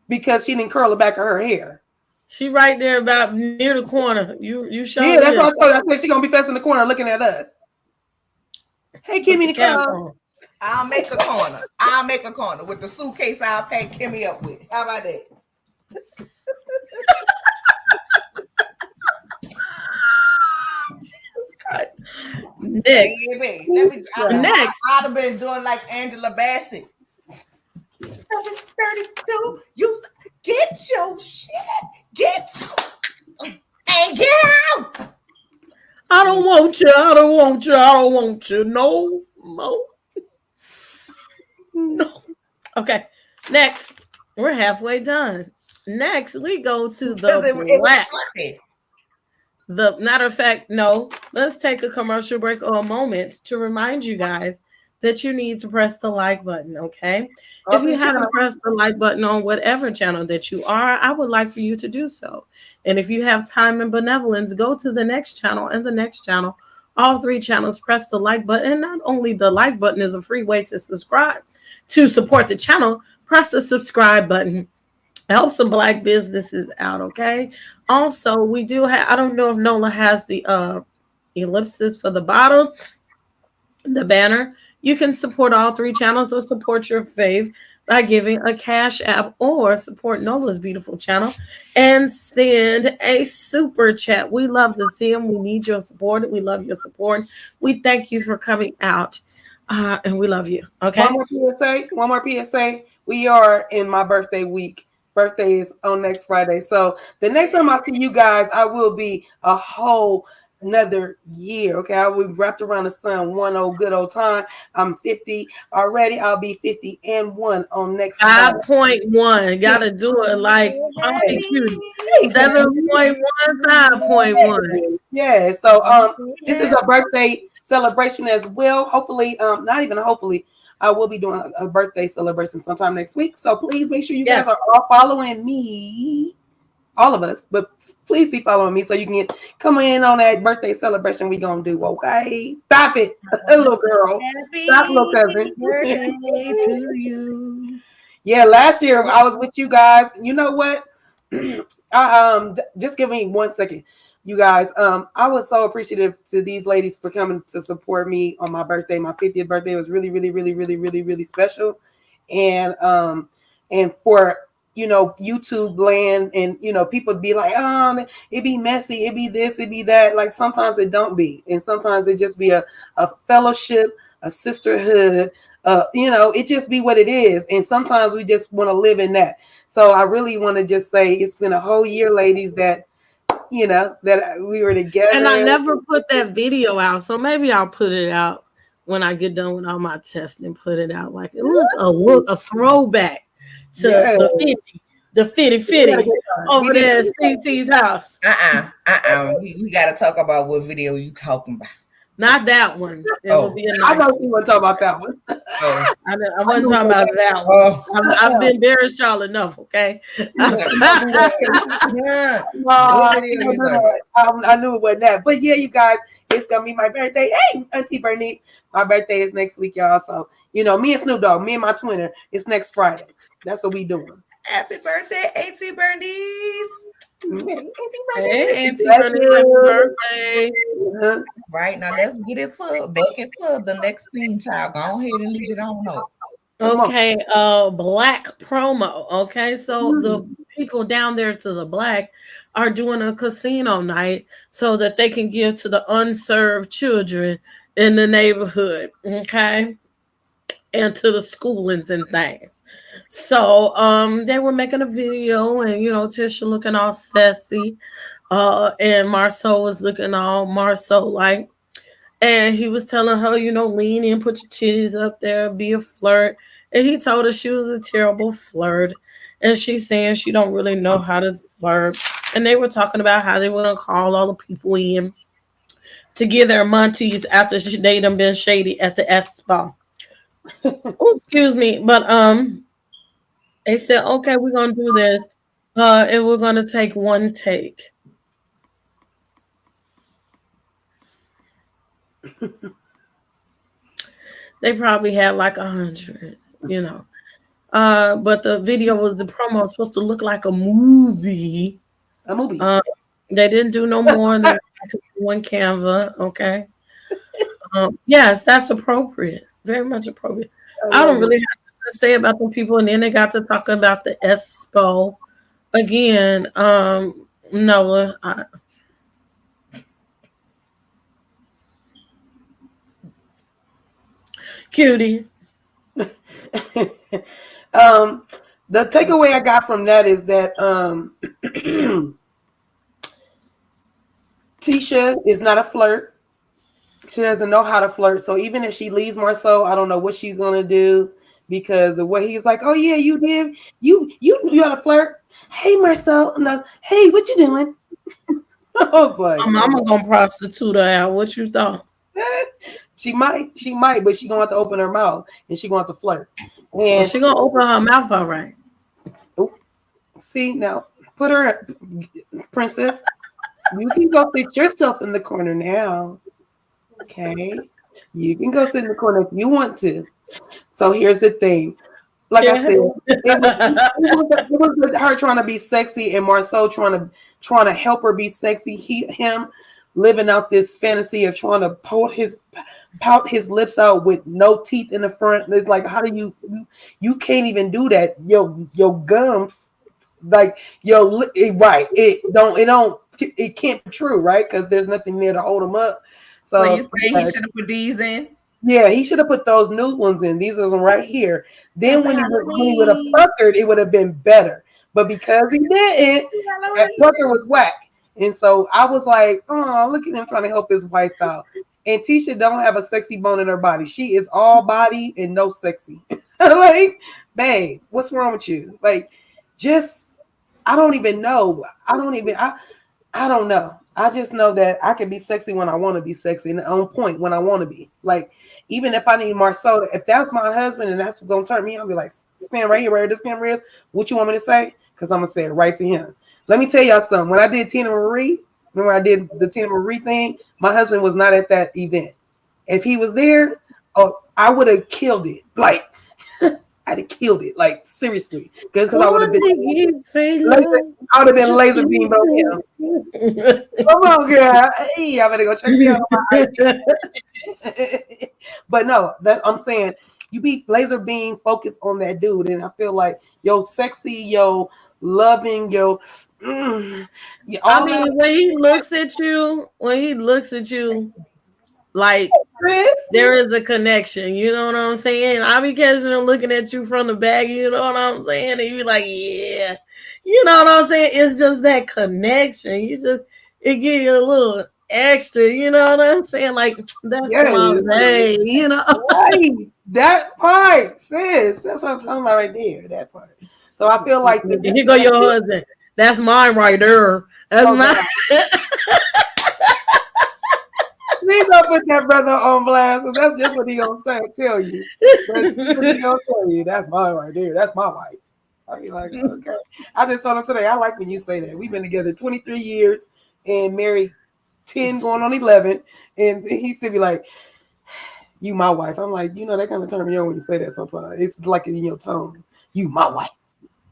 Speaker 3: because she didn't curl the back of her hair.
Speaker 2: She right there about near the corner. You show.
Speaker 3: Yeah, that's what I told her. I said she's gonna be facing the corner looking at us. Hey, Kimmy, Nicole.
Speaker 1: I'll make a corner with the suitcase I'll pack Kimmy up with. How about that?
Speaker 2: Jesus Christ. Next.
Speaker 1: Next. I'd have been doing like Angela Bassett. 732. You get your shit. And get out.
Speaker 2: I don't want you. No. Okay. Next. We're halfway done. Next, we go to the matter of fact, no. Let's take a commercial break or a moment to remind you guys that you need to press the like button, okay? If you haven't pressed the like button on whatever channel that you are, I would like for you to do so. And if you have time and benevolence, go to the next channel and the next channel. All 3 channels, press the like button. And not only the like button is a free way to subscribe, to support the channel, press the subscribe button. Help some Black businesses out, okay? Also, we do have, I don't know if Nola has the ellipsis for the bottom, the banner. You can support all 3 channels or support your fave by giving a cash app or support Nola's beautiful channel and send a super chat. We love to see them. We need your support. We love your support. We thank you for coming out and we love you. Okay.
Speaker 3: One more PSA. We are in my birthday week. Birthday is on next Friday. So the next time I see you guys, I will be a whole another year. Okay, I will be wrapped around the sun one good old time. I'm 50 already. I'll be 50 and 1 on next
Speaker 2: 5.1. Gotta do it like 7.1, 5.1.
Speaker 3: Yeah. So this is a birthday celebration as well. Hopefully, not even hopefully, I will be doing a birthday celebration sometime next week. So please make sure you guys are all following me. All of us, but please be following me so you can come in on that birthday celebration we gonna do. Okay, stop it, little girl. Stop, little cousin.
Speaker 1: Birthday to you.
Speaker 3: Yeah, last year I was with you guys. You know what? Just give me 1 second, you guys. I was so appreciative to these ladies for coming to support me on my birthday. My 50th birthday was really, really, really, really, really, really special, and for YouTube land and people be like, it be messy, it be this, it be that. Like sometimes it don't be, and sometimes it just be a fellowship, a sisterhood. It just be what it is, and sometimes we just want to live in that. So I really want to just say it's been a whole year, ladies, that that we were together.
Speaker 2: And I never put that video out, so maybe I'll put it out when I get done with all my testing and put it out. Like a throwback to the 50 over there at CT's house.
Speaker 1: We gotta talk about what video you talking about.
Speaker 2: Not that one. It will be a nice.
Speaker 3: I don't want to talk about that one.
Speaker 2: I wasn't talking about that one. I've been embarrassed y'all enough, okay?
Speaker 3: I knew it wasn't that. But yeah, you guys, it's gonna be my birthday. Hey, Auntie Bernice, my birthday is next week, y'all. So me and Snoop Dogg, me and my twinner, it's next Friday. That's what we doing.
Speaker 1: Happy birthday, Auntie Bernice.
Speaker 2: Hey, Auntie Ernest, happy birthday.
Speaker 1: Right now, let's get it back into the next theme, child. Go ahead and lead it on up.
Speaker 2: Okay, black promo. Okay, so the people down there to the black are doing a casino night so that they can give to the unserved children in the neighborhood. Okay, and to the schoolings and things. So they were making a video, and Tisha looking all sassy, and Marceau was looking all Marceau like. And he was telling her, lean in, put your titties up there, be a flirt. And he told her she was a terrible flirt. And she's saying she don't really know how to flirt. And they were talking about how they were going to call all the people in to give their monties after they done been shady at the Expo. Oh, excuse me. But they said, okay, we're going to do this. And we're going to take one take. They probably had like 100, But the video the promo was supposed to look like a movie.
Speaker 3: A movie.
Speaker 2: They didn't do no more than one Canva. Okay. Yes, that's appropriate. Very much appropriate. I don't really have to say about the people, and then they got to talk about the Expo again. Noah. Cutie.
Speaker 3: The takeaway I got from that is that Tisha is not a flirt. She doesn't know how to flirt. So even if she leaves Marceau, I don't know what she's gonna do, because the way he's like, oh yeah, you did, you how to flirt. Hey Marceau, no, hey, what you doing? I was like,
Speaker 2: Mama gonna prostitute her out. What you thought?
Speaker 3: She might, but she gonna have to open her mouth and she gonna have to flirt. And
Speaker 2: well, she gonna open her mouth, all right.
Speaker 3: See, now put her, princess. You can go sit yourself in the corner now. Okay, you can go sit in the corner if you want to. So here's the thing. Like I said, it was her trying to be sexy and Marceau trying to help her be sexy. Him living out this fantasy of trying to pout his lips out with no teeth in the front. It's like, how do you can't even do that? Your gums, like right? It can't be true, right? Because there's nothing there to hold them up. So
Speaker 1: you say he should have put these in?
Speaker 3: Yeah, he should have put those new ones in. These are right here. Then when he would have puckered, it would have been better. But because he didn't, that pucker was whack. And so I was like, oh, look at him trying to help his wife out. And Tisha don't have a sexy bone in her body. She is all body and no sexy. Like, babe, what's wrong with you? Like, I don't even know. I don't know. I just know that I can be sexy when I want to be sexy and on point when I want to be. Like, even if I need Marceau, if that's my husband and that's going to turn me, I'll be like, stand right here where this camera is. What you want me to say? Because I'm going to say it right to him. Let me tell y'all something. When I did Tina Marie, remember I did the Tina Marie thing? My husband was not at that event. If he was there, I would have killed it. Like, I'd have killed it. Like, seriously. Because I would have been laser beamed on him. Come on, girl. Hey, I better go check me out on my IG. But no, I'm saying you be laser beam focused on that dude. And I feel like sexy, loving,
Speaker 2: when he looks at you, like there is a connection, you know what I'm saying? I be catching him looking at you from the back, you know what I'm saying? And you be like, yeah, you know what I'm saying? It's just that connection. It give you a little extra, you know what I'm saying? Like, that's my babe, you know?
Speaker 3: Right. That part, sis. That's what I'm talking about right there, that part. So I feel like
Speaker 2: here go your husband. That's mine right there. That's mine.
Speaker 3: Please don't put that brother on blast. That's just what he gonna tell you. That's what he gonna tell you. That's mine right there. That's my wife. I'll be like, okay. I just told him today, I like when you say that. We've been together 23 years and married 10 going on 11. And he still be like, you my wife. I'm like, that kind of turn me on when you say that sometimes. It's like in your tone. You my wife.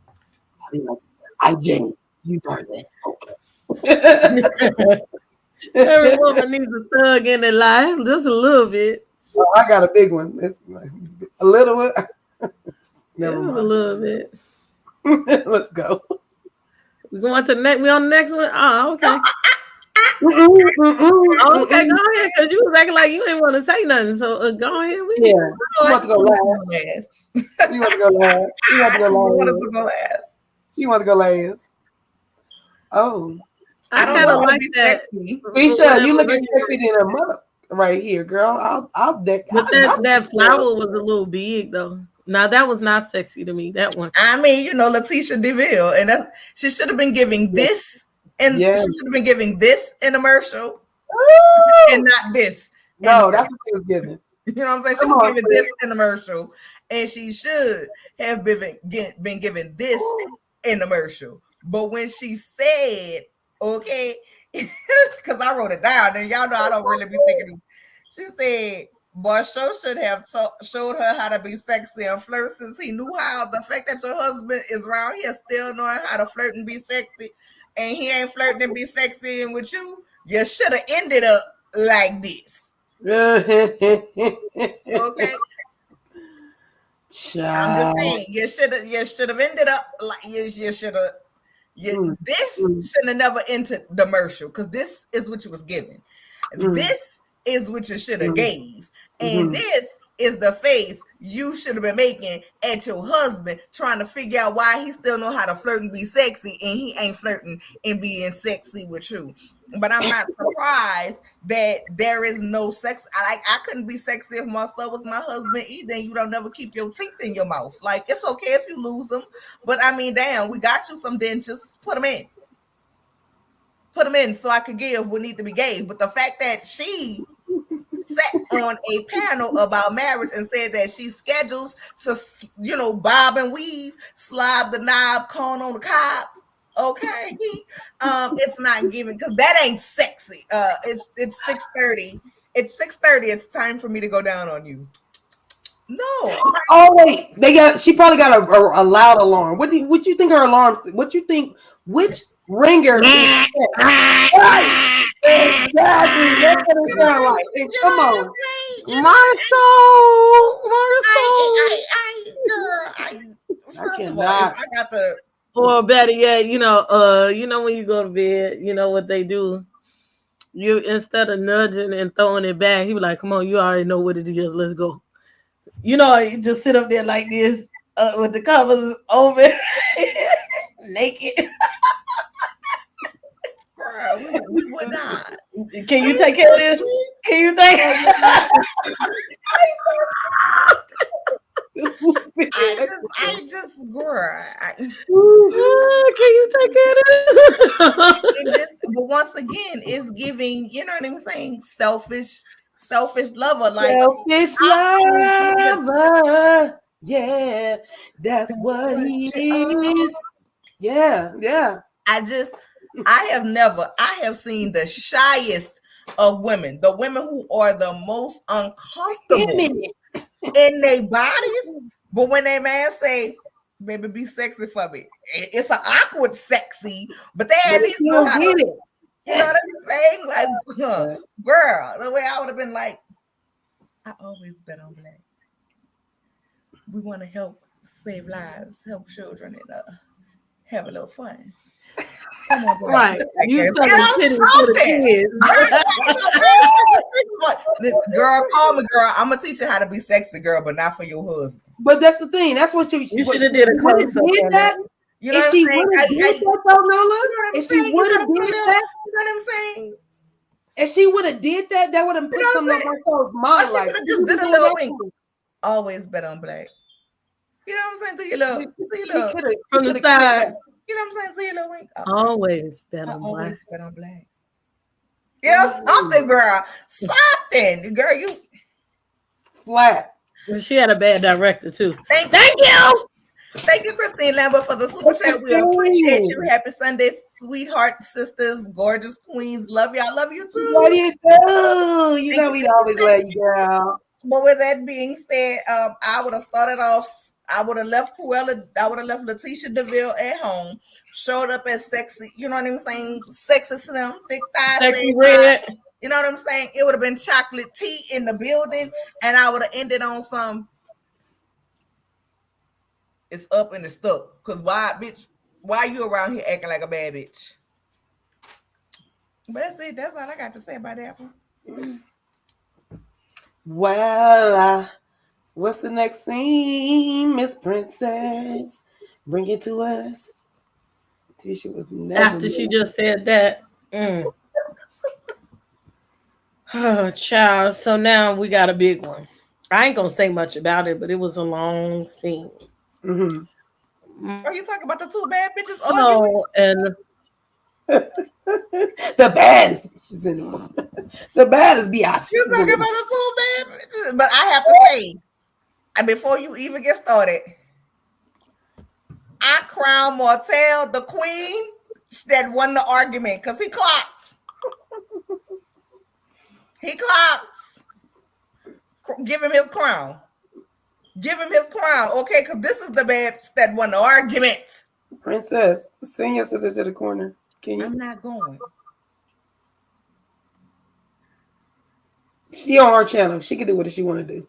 Speaker 3: I be like, I Jenny. You Tarzan. Okay.
Speaker 2: Every woman needs a thug in their life, just a little bit.
Speaker 3: Oh, I got a big one. It's a little one. Never
Speaker 2: Just a
Speaker 3: mind.
Speaker 2: little bit.
Speaker 3: Let's go.
Speaker 2: We going to the next. We on the next one. Oh, okay.
Speaker 3: Oh,
Speaker 2: Okay, go ahead, because you was acting like you didn't want to say nothing. So go ahead.
Speaker 3: Yeah. She wants to go last. She wants to go last. She wants to go last. She wants to go last. Oh.
Speaker 2: I kind of like that.
Speaker 3: Risha, you looking sexy than a mother right here, girl. I'll deck.
Speaker 2: But that flower was a little big though. Now that was not sexy to me. That one.
Speaker 1: I mean, you know, Letitia DeVille, and she should have been giving this, and she should have been giving this in a commercial, and not this.
Speaker 3: No, that's what she was giving.
Speaker 1: You know what I'm saying? She was giving this in a commercial, and she should have been given this in a commercial. But when she said, okay, because I wrote it down, and y'all know I don't really be thinking. She said, boy, should have showed her how to be sexy and flirt since he knew how. The fact that your husband is around here still knowing how to flirt and be sexy, and he ain't flirting and be sexy and with you should have ended up like this. Okay.
Speaker 3: Child.
Speaker 1: I'm just saying, you should have ended up like you should have. This shouldn't have never entered the commercial because this is what you was giving. This is what you should have gave. And this is the face you should have been making at your husband, trying to figure out why he still know how to flirt and be sexy, and he ain't flirting and being sexy with you. But I'm not surprised that there is no sex. I couldn't be sexy if my son was my husband either. And you don't never keep your teeth in your mouth. Like, it's okay if you lose them, but I mean, damn, we got you some dentures. Put them in so I could give what need to be gave. But the fact that she sat on a panel about marriage and said that she schedules to, bob and weave, slide the knob, cone on the cob. Okay, it's not giving because that ain't sexy. It's 6:30. It's 6:30. It's time for me to go down on you. No.
Speaker 3: Oh wait, she probably got a loud alarm. What you think her alarm? What you think? Which ringer? Right. Exactly. That's what it sounds like. Come on,
Speaker 1: Marcel. I cannot. I got the.
Speaker 2: Or better yet, when you go to bed, you know what they do. You instead of nudging and throwing it back, he be like, "Come on, you already know what it is. Let's go." You just sit up there like this with the covers over, naked.
Speaker 1: Bro, we would not.
Speaker 2: Can you take care of this? Can you take?
Speaker 1: I just, girl.
Speaker 2: Can you take care of
Speaker 1: this? But once again, it's giving. You know what I'm saying? Selfish lover, like
Speaker 3: selfish lover. Yeah, that's what he is. Yeah.
Speaker 1: I have seen the shyest of women, the women who are the most uncomfortable in their bodies. But when they man say, "Baby, be sexy for me," it's an awkward sexy, but they at least know how to, you know what I'm saying? Like, girl, the way I would have been like, I always bet on black. We want to help save lives, help children, and have a little fun. Come on, girl.
Speaker 2: Right. You something.
Speaker 1: Girl, call me, girl. I'm gonna teach you how to be sexy, girl, but not for your husband.
Speaker 3: But that's the thing. That's what you
Speaker 2: should have did a close up.
Speaker 1: You know
Speaker 3: if she would have did that, though, Nola, if she would have did that,
Speaker 1: you know what I'm saying?
Speaker 3: If she would have did that, that would have put something on myself mind. Like,
Speaker 1: just did a little wink. Always bet on black. You know what I'm saying? Do your little
Speaker 2: from the side.
Speaker 1: You know what I'm saying? Do your little wink.
Speaker 2: Always bet on black.
Speaker 1: Always bet on black. Yeah, something, girl. Something, girl. You
Speaker 3: flat.
Speaker 2: She had a bad director too.
Speaker 1: Thank you. Thank you, Christine Lambert, for the super chat. We appreciate you. Happy Sunday, sweetheart sisters, gorgeous queens. Love y'all. Love you too.
Speaker 3: Love you too. You know we always love you, girl.
Speaker 1: But with that being said, I would have started off I would have left Cruella. I would have left Letitia DeVille at home. Showed up as sexy. You know what I'm saying? Sexy slim, thick thighs,
Speaker 2: Sexy red.
Speaker 1: You know what I'm saying? It would have been chocolate tea in the building, and I would have ended on some. It's up and it's stuck. Cause why, bitch? Why you around here acting like a bad bitch? But that's it. That's all I got to say about that one.
Speaker 3: Well, what's the next scene, Miss Princess? Bring it to us. Tisha was never
Speaker 2: After she just said that. Oh, child. So now we got a big one. I ain't gonna say much about it, but it was a long scene.
Speaker 1: Are you talking about the two bad bitches?
Speaker 2: So, and
Speaker 3: the baddest bitches in the world. The baddest biatches.
Speaker 1: You talking about the two bad bitches? But I have to say, and before you even get started, I crown Martell the queen that won the argument because he clocked. He clocked. Give him his crown. Give him his crown, okay? Because this is the bad that won the argument.
Speaker 3: Princess, send your sister to the corner. Can you?
Speaker 1: I'm not going.
Speaker 3: She on our channel. She can do what she want to do.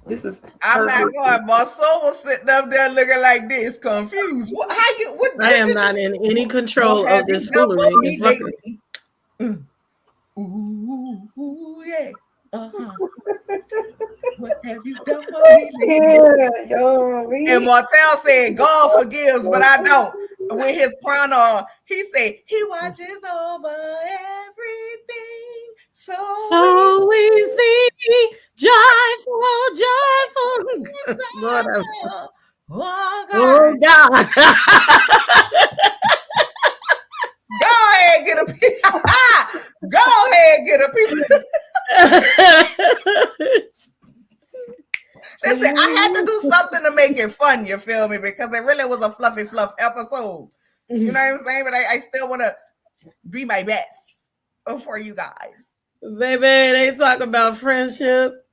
Speaker 3: This is.
Speaker 1: I'm not going. My soul was sitting up there looking like this, confused. What, how you? What,
Speaker 2: I am not in any control of this foolery.
Speaker 1: Ooh, yeah. What have you done for me?
Speaker 3: Yeah,
Speaker 1: and Martell said, God forgives, but I don't. With his crown on, he said, he watches over everything. So
Speaker 2: we see joyful. Lord,
Speaker 1: oh, God. Go ahead, get a piece. Go ahead, get a piece. Listen, I had to do something to make it fun, you feel me? Because it really was a fluffy fluff episode. You know what I'm saying? But I still want to be my best for you guys.
Speaker 2: Baby, they talk about friendship.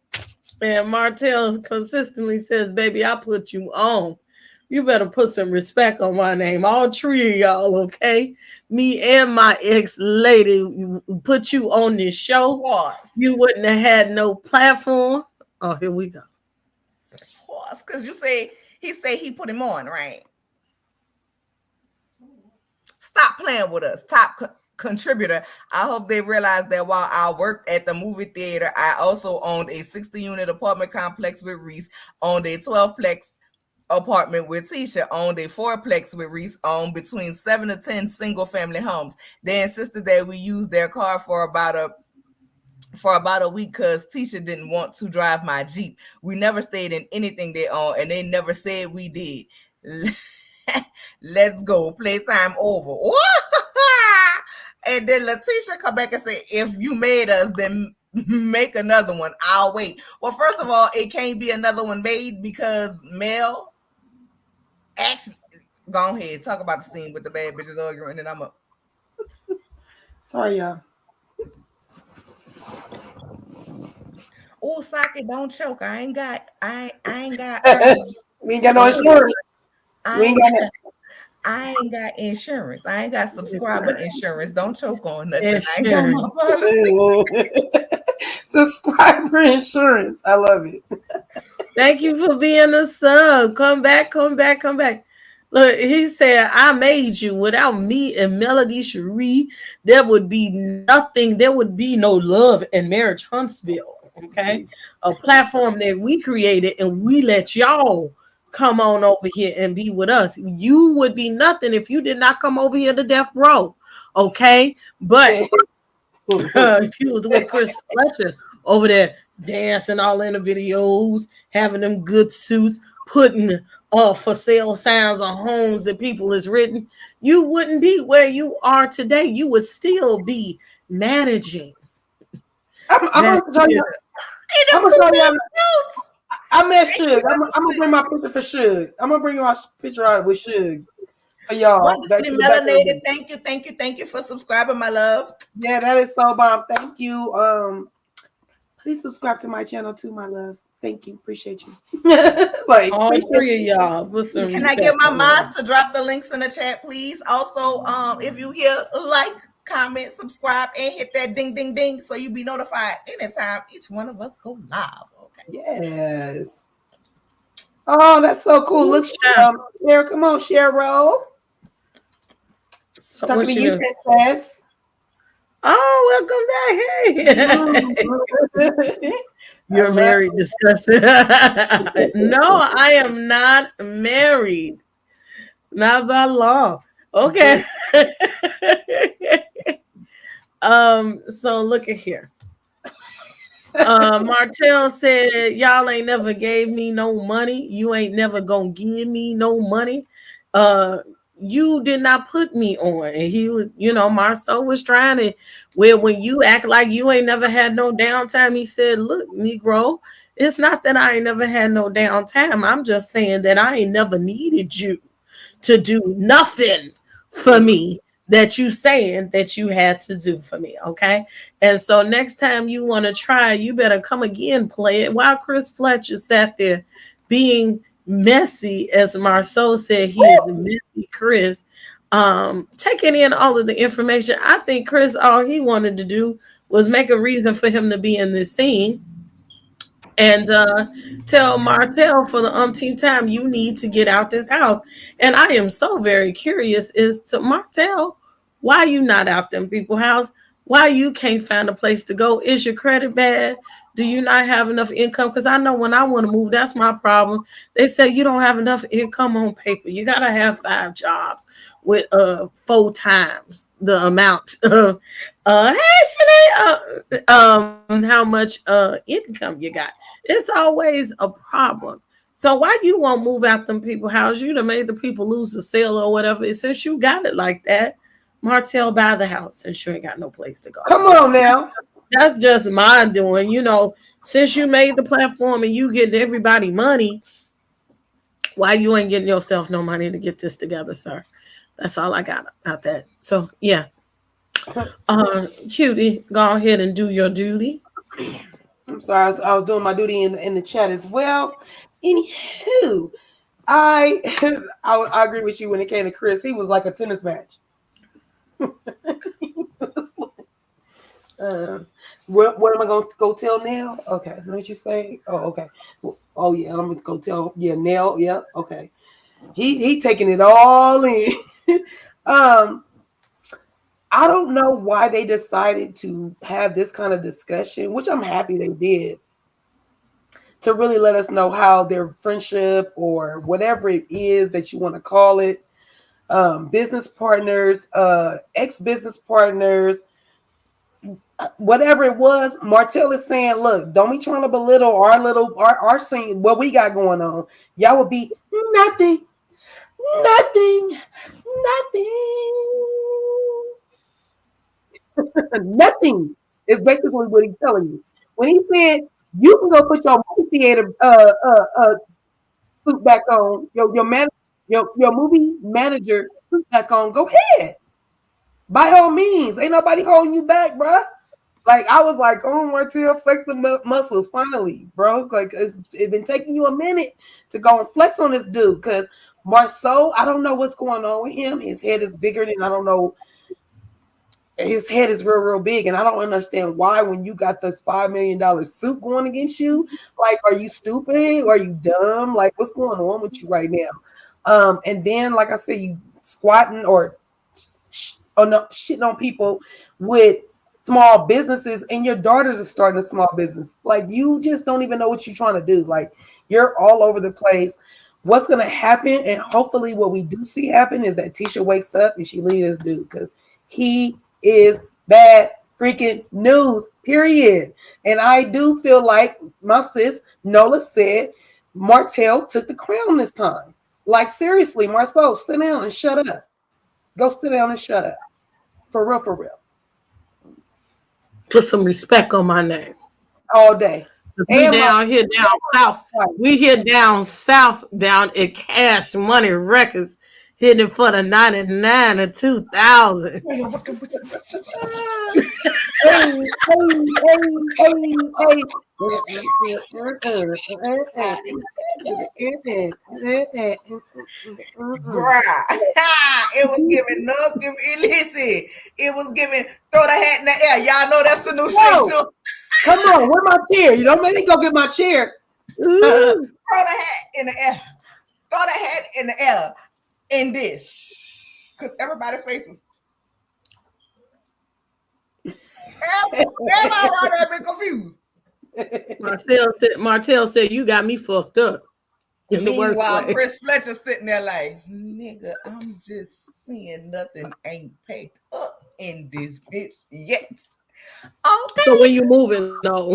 Speaker 2: And Martell consistently says, baby, I put you on. You better put some respect on my name. All three of y'all, okay? Me and my ex-lady put you on this show. You wouldn't have had no platform. Oh, here we go.
Speaker 1: Because you say he put him on, right? Stop playing with us. Top contributor. I hope they realize that while I worked at the movie theater, I also owned a 60-unit apartment complex with Reese, owned a 12-plex apartment with Tisha, owned a 4-plex with Reese, owned between 7 to 10 single-family homes. They insisted that we use their car for about a week because Tisha didn't want to drive my Jeep. We never stayed in anything they owned, and they never said we did. Let's go. Playtime over. And then Letitia come back and say, if you made us, then make another one. I'll wait. Well, first of all, it can't be another one made because Mel actually, go ahead, talk about the scene with the bad bitches arguing, and I'm up.
Speaker 3: Sorry, y'all.
Speaker 1: Oh, socket, don't choke. I ain't got
Speaker 3: we ain't got no insurance.
Speaker 1: I ain't got insurance. I ain't got subscriber insurance. Don't choke on nothing.
Speaker 3: Subscriber insurance. I love it.
Speaker 2: Thank you for being a sub. Come back. Look, he said, I made you. Without me and Melody Cherie, there would be nothing. There would be no love in Marriage Huntsville. Okay? A platform that we created and we let y'all come on over here and be with us. You would be nothing if you did not come over here to Death Row. Okay? But if you was with Chris Fletcher over there dancing all in the videos, having them good suits, putting for sale signs on homes that people is written, you wouldn't be where you are today. You would still be managing.
Speaker 3: I'm gonna tell you. I met Suge. I'm gonna bring my picture for Suge. I'm gonna bring my picture out with Suge for y'all.
Speaker 1: Melanated. Thank you for subscribing, my love.
Speaker 3: Yeah, that is so bomb. Thank you. Please subscribe to my channel too, my love. Thank you. Appreciate you. Like,
Speaker 2: All three of y'all with some
Speaker 1: Can I
Speaker 2: respect.
Speaker 1: get my moms to drop the links in the chat, please? Also, if you hear, like, comment, subscribe, and hit that ding, ding, ding, so you be notified anytime each one of us go live. Okay.
Speaker 3: Yes. Oh, that's so cool. Look, Cheryl, come on, Cheryl.
Speaker 2: So
Speaker 3: Talking to you, princess.
Speaker 2: Oh, welcome back. Hey. You're married, disgusting. No, I am not married. Not by law. Okay. So look at here. Martell said, y'all ain't never gave me no money. You ain't never gonna give me no money. You did not put me on. And he was, Marcel was trying to, when you act like you ain't never had no downtime, he said, look, Negro, it's not that I ain't never had no downtime. I'm just saying that I ain't never needed you to do nothing for me that you saying that you had to do for me, okay? And so next time you want to try, you better come again, play it. While Chris Fletcher sat there being messy, as Marceau said, he is messy, Chris, taking in all of the information. I think Chris, all he wanted to do was make a reason for him to be in this scene and tell Martell for the umpteenth time, you need to get out this house. And I am so very curious as to Martell, why you not out them people's house? Why you can't find a place to go? Is your credit bad? Do you not have enough income? Because I know when I want to move, that's my problem. They say you don't have enough income on paper. You got to have 5 jobs with 4 times the amount of how much income you got. It's always a problem. So why you won't move out them people house? You done made the people lose the sale or whatever. Since you got it like that, Martell, buy the house since you ain't got no place to go.
Speaker 3: Come on now.
Speaker 2: That's just my doing. Since you made the platform and you getting everybody money, why you ain't getting yourself no money to get this together, sir? That's all I got about that. So yeah. Cutie, go ahead and do your duty.
Speaker 3: I'm sorry, I was doing my duty in the chat as well. Anywho, I agree with you when it came to Chris. He was like a tennis match. What am I going to go tell Nell? Okay, what you say? Oh, okay. Oh yeah, I'm going to go tell Nell. Yeah, okay. He taking it all in. I don't know why they decided to have this kind of discussion, which I'm happy they did, to really let us know how their friendship or whatever it is that you want to call it, business partners, ex-business partners, whatever it was. Martell is saying, look, don't be trying to belittle our scene, what we got going on. Y'all would be nothing. Nothing is basically what he's telling you. When he said you can go put your movie theater suit back on, your movie manager suit back on, go ahead. By all means, ain't nobody holding you back, bruh. Like I was like, oh, Martell, flex the muscles finally, bro. Like it's been taking you a minute to go and flex on this dude because Marceau, I don't know what's going on with him. His head is bigger than I don't know. His head is real big, and I don't understand why when you got this $5 million suit going against you, like, are you stupid? Or are you dumb? Like, what's going on with you right now? And then, like I said, you squatting or no, shitting on people with small businesses, and your daughters are starting a small business. Like, you just don't even know what you're trying to do. Like, you're all over the place. What's going to happen, and hopefully what we do see happen is that Tisha wakes up and she leaves this dude because he is bad freaking news, period. And I do feel like my sis Nola said Martell took the crown this time. Like, seriously, Marceau, sit down and shut up. Go sit down and shut up. For real.
Speaker 2: Put some respect on my name.
Speaker 3: All day.
Speaker 2: We down south. We here down south, down at Cash Money Records. Hitting for the 99 or 2000.
Speaker 1: Bruh. It was giving listen, it was giving throw the hat in the air. Y'all know that's the new signal.
Speaker 3: Come on, where my chair? You don't let me go get my chair.
Speaker 1: Throw the hat in the air. Throw the hat in the air in this. Because everybody's faces. Everybody out there been confused.
Speaker 2: Martell said, you got me fucked up.
Speaker 1: Meanwhile, Chris Fletcher sitting there like, nigga, I'm just seeing nothing ain't packed up in this bitch yet. Okay.
Speaker 2: So when you moving though.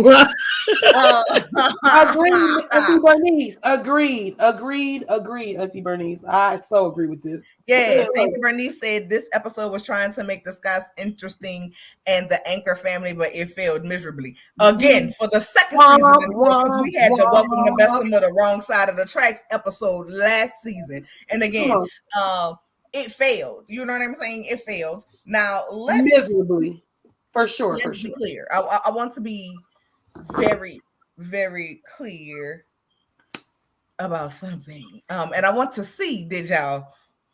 Speaker 3: Agreed, Auntie Bernice. Agreed, Auntie Bernice. I so agree with this.
Speaker 1: Yes, Auntie Bernice said this episode was trying to make the Scots interesting and the Anchor family, but it failed miserably. Again, for the second season, because we had the Welcome to Bessemer the Wrong Side of the Tracks episode last season. And again, it failed. You know what I'm saying? It failed. Now,
Speaker 3: miserably. For sure,
Speaker 1: let's be clear. I want to be very, very clear about something. And I want to see, did y'all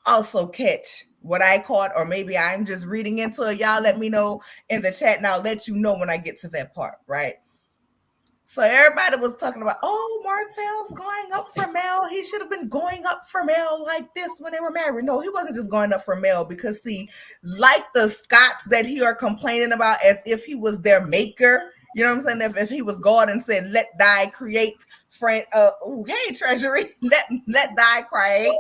Speaker 1: also catch what I caught, or maybe I'm just reading into it? Y'all let me know in the chat, and I'll let you know when I get to that part, right? So everybody was talking about, oh, Martell's going up for Mel. He should have been going up for Mel like this when they were married. No, he wasn't just going up for Mel because, see, like the Scots that he are complaining about as if he was their maker, you know what I'm saying? If he was God and said, let thy create, friend, hey, Treasury, let thy create,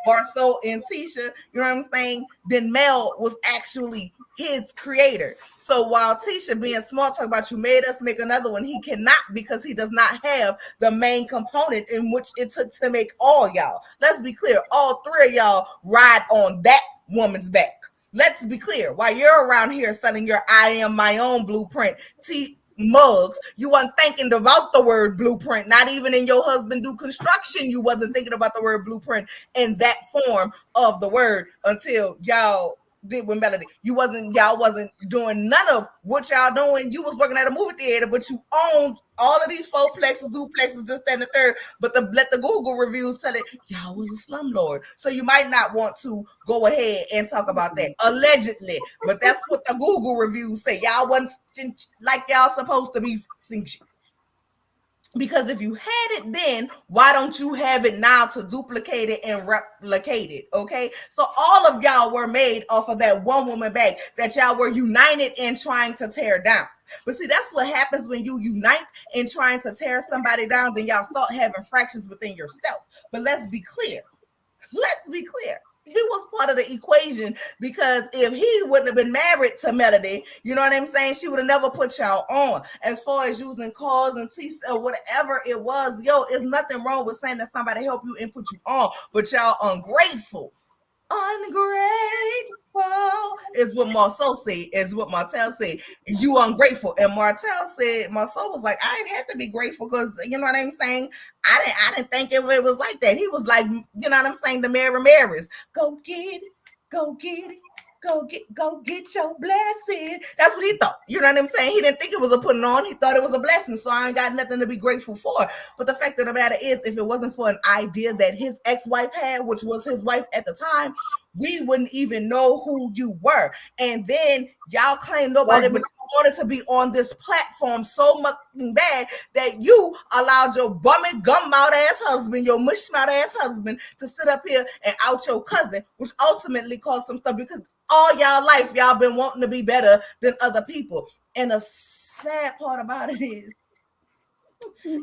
Speaker 1: Marceau and Tisha, you know what I'm saying? Then Mel was actually his creator. So while Tisha being small talk about you made us make another one, he cannot because he does not have the main component in which it took to make all y'all. Let's be clear. All three of y'all ride on that woman's back. Let's be clear. While you're around here selling your I am my own blueprint mugs, you weren't thinking about the word blueprint. Not even in your husband do construction, you wasn't thinking about the word blueprint in that form of the word until y'all did with Melody. Y'all wasn't doing none of what y'all doing. You was working at a movie theater, but you owned all of these fourplexes, duplexes, this, that, and the third. But let the Google reviews tell it y'all was a slumlord. So you might not want to go ahead and talk about that allegedly, but that's what the Google reviews say. Y'all wasn't like y'all supposed to be fixing shit. Because if you had it then, why don't you have it now to duplicate it and replicate it? Okay. So all of y'all were made off of that one woman back that y'all were united in trying to tear down. But see, that's what happens when you unite in trying to tear somebody down, then y'all start having fractions within yourself. But let's be clear. He was part of the equation because if he wouldn't have been married to Melody, you know what I'm saying? She would have never put y'all on. As far as using cause and T or whatever it was, it's nothing wrong with saying that somebody helped you and put you on, but y'all ungrateful. Is what Marceau said, is what Martell said. You ungrateful. And Martell said, Marceau was like, I didn't have to be grateful because, you know what I'm saying? I didn't think it was like that. He was like, you know what I'm saying? The Mary's, go get it, go get it. Go get your blessing. That's what he thought. You know what I'm saying? He didn't think it was a putting on. He thought it was a blessing. So I ain't got nothing to be grateful for. But the fact of the matter is, if it wasn't for an idea that his ex-wife had, which was his wife at the time, we wouldn't even know who you were. And then y'all claim nobody but you wanted to be on this platform so much bad that you allowed your bummy gum mouth ass husband, your mush mouth ass husband, to sit up here and out your cousin, which ultimately caused some stuff because all y'all life y'all been wanting to be better than other people. And the sad part about it is,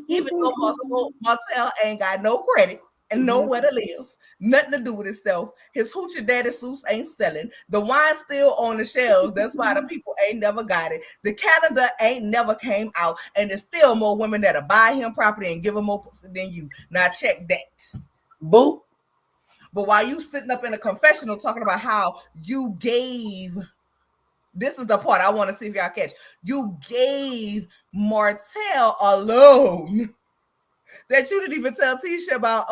Speaker 1: even though Martell ain't got no credit and nowhere to live, nothing to do with himself, his hoochie daddy suits ain't selling, the wine's still on the shelves, that's why the people ain't never got it, the Canada ain't never came out, and there's still more women that'll buy him property and give him more pussy than you. Now check that.
Speaker 3: Boop.
Speaker 1: But while you sitting up in a confessional talking about how you gave, this is the part I want to see if y'all catch, you gave Martell a loan that you didn't even tell Tisha about,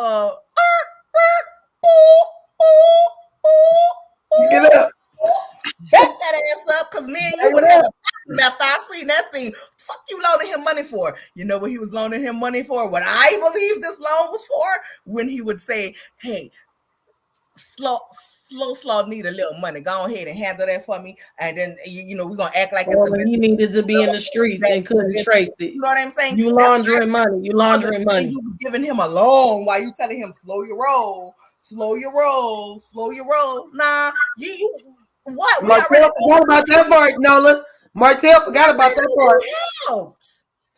Speaker 3: Get up.
Speaker 1: Back that ass up, because me and you was having after I seen that scene. Fuck you loaning him money for? You know what he was loaning him money for? What I believe this loan was for? When he would say, hey, slow need a little money. Go ahead and handle that for me. And then we're gonna act like it's a business.
Speaker 2: He needed to be in the streets and couldn't trace it.
Speaker 1: You know what I'm saying?
Speaker 2: You laundering money. You laundering money.
Speaker 1: You was giving him a loan while you telling him slow your roll, slow your roll, slow your roll. Nah, you what?
Speaker 3: Martell forgot about that part, Nola. Martell forgot about that part.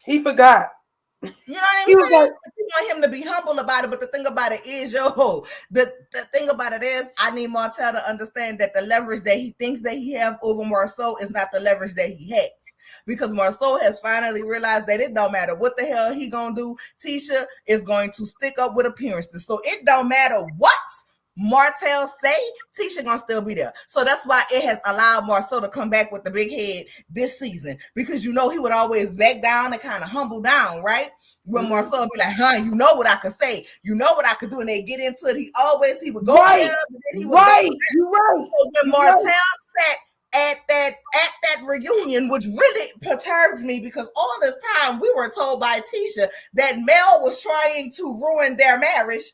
Speaker 3: He forgot.
Speaker 1: You know what I'm saying? Like, you want him to be humble about it, but the thing about it is, the thing about it is, I need Martell to understand that the leverage that he thinks that he have over Marceau is not the leverage that he has. Because Marceau has finally realized that it don't matter what the hell he gonna do, Tisha is going to stick up with appearances. So it don't matter what Martell say, Tisha gonna still be there. So that's why it has allowed Marceau to come back with the big head this season, because he would always back down and kind of humble down, right? When Marceau be like, you know what I could say, you know what I could do, and they get into it. He would go there, and then he would
Speaker 3: You're right.
Speaker 1: So when Martell sat at that reunion, which really perturbed me, because all this time we were told by Tisha that Mel was trying to ruin their marriage.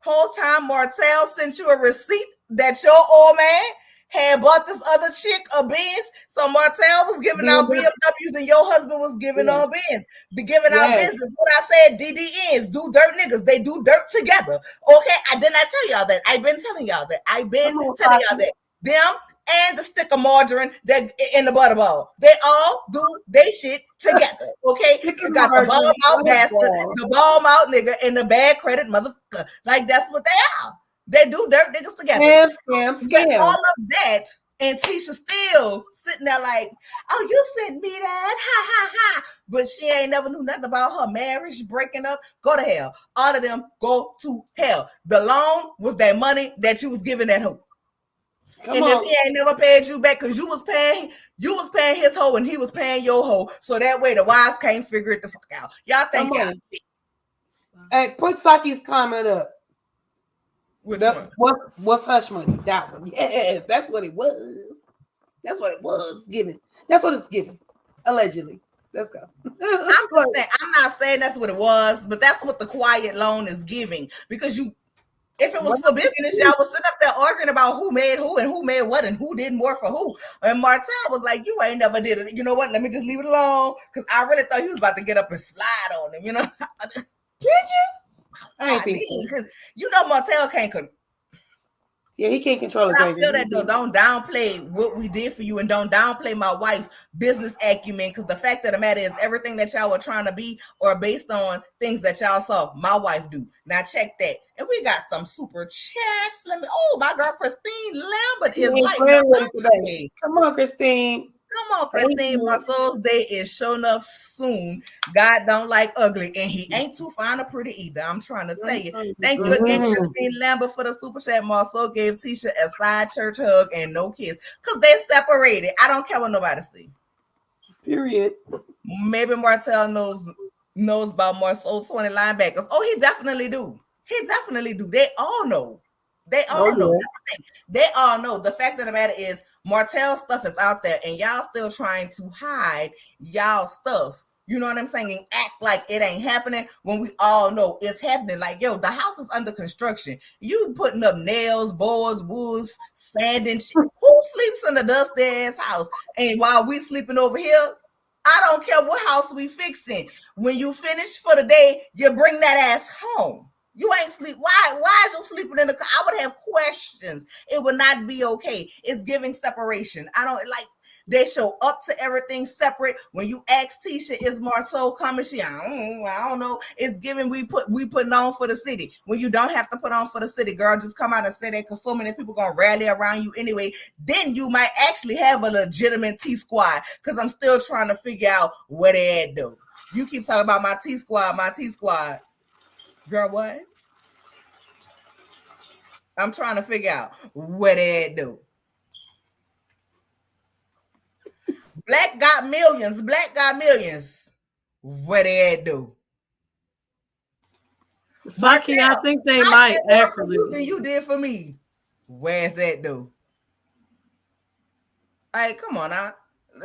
Speaker 1: Whole time Martell sent you a receipt that your old man had bought this other chick a Benz. So Martell was giving out BMWs and your husband was giving on Benz. Be giving out business. What I said, DDNs, do dirt niggas. They do dirt together. Okay, I did not tell y'all that. I've been telling y'all that. Them and the stick of margarine that in the butterball. They all do they shit together. Okay? You got the ball mouth bastard, the ball mouth nigga, and the bad credit motherfucker. Like, that's what they are. They do dirt niggas together.
Speaker 3: Scam.
Speaker 1: All of that, and Tisha still sitting there like, oh, you sent me that, ha ha ha. But she ain't never knew nothing about her marriage breaking up. Go to hell. All of them go to hell. The loan was that money that you was giving that hoe. If he ain't never paid you back, because you was paying his hoe and he was paying your hoe, so that way the wives can't figure it the fuck out. Y'all think y'all sick.
Speaker 3: Hey, put Saki's comment up. What's hush money? That one. Yes, that's what it was. That's what it was giving. That's what it's giving. Allegedly. Let's go.
Speaker 1: I'm not saying that's what it was, but that's what the quiet loan is giving. Because if it was for business, y'all would sit up there arguing about who made who and who made what and who did more for who. And Martell was like, you ain't never did it. You know what? Let me just leave it alone. Because I really thought he was about to get up and slide on him. Did you?
Speaker 3: I ain't think so.
Speaker 1: Because Martell can't.
Speaker 3: Yeah, he can't control it.
Speaker 1: I feel that though. Don't downplay what we did for you, and don't downplay my wife's business acumen. Because the fact of the matter is, everything that y'all were trying to be are based on things that y'all saw my wife do. Now check that. And we got some super chats. My girl Christine Lambert is like
Speaker 3: today. Come on, Christine.
Speaker 1: Marceau's day is sure enough soon. God don't like ugly, and he ain't too fine or pretty either. I'm trying to tell you. Thank you again, Christine Lambert, for the super chat. Marceau gave Tisha a side church hug and no kiss, because they separated. I don't care what nobody see.
Speaker 3: Period.
Speaker 1: Maybe Martell knows about Marceau's 20 linebackers. Oh, he definitely do. They all know. They all know. That's the thing. They all know. The fact of the matter is, Martell stuff is out there, and y'all still trying to hide y'all stuff. You know what I'm saying? And act like it ain't happening when we all know it's happening. Like, the house is under construction. You putting up nails, boards, woods, sand, and shit. Who sleeps in the dusty ass house? And while we sleeping over here, I don't care what house we fixing. When you finish for the day, you bring that ass home. You ain't sleep. Why is you sleeping in the car? I would have questions. It would not be okay. It's giving separation. I don't like. They show up to everything separate. When you ask Tisha, is Marceau coming? I don't know. It's giving we putting on for the city. When you don't have to put on for the city, girl, just come out and say that, because so many people gonna rally around you anyway. Then you might actually have a legitimate T squad. Because I'm still trying to figure out where they at though. You keep talking about my T squad. Girl, what? I'm trying to figure out what they do. Black got millions. What they do?
Speaker 2: Saki, I think they might actually.
Speaker 1: You did for me. Where's that though? Hey, come on now.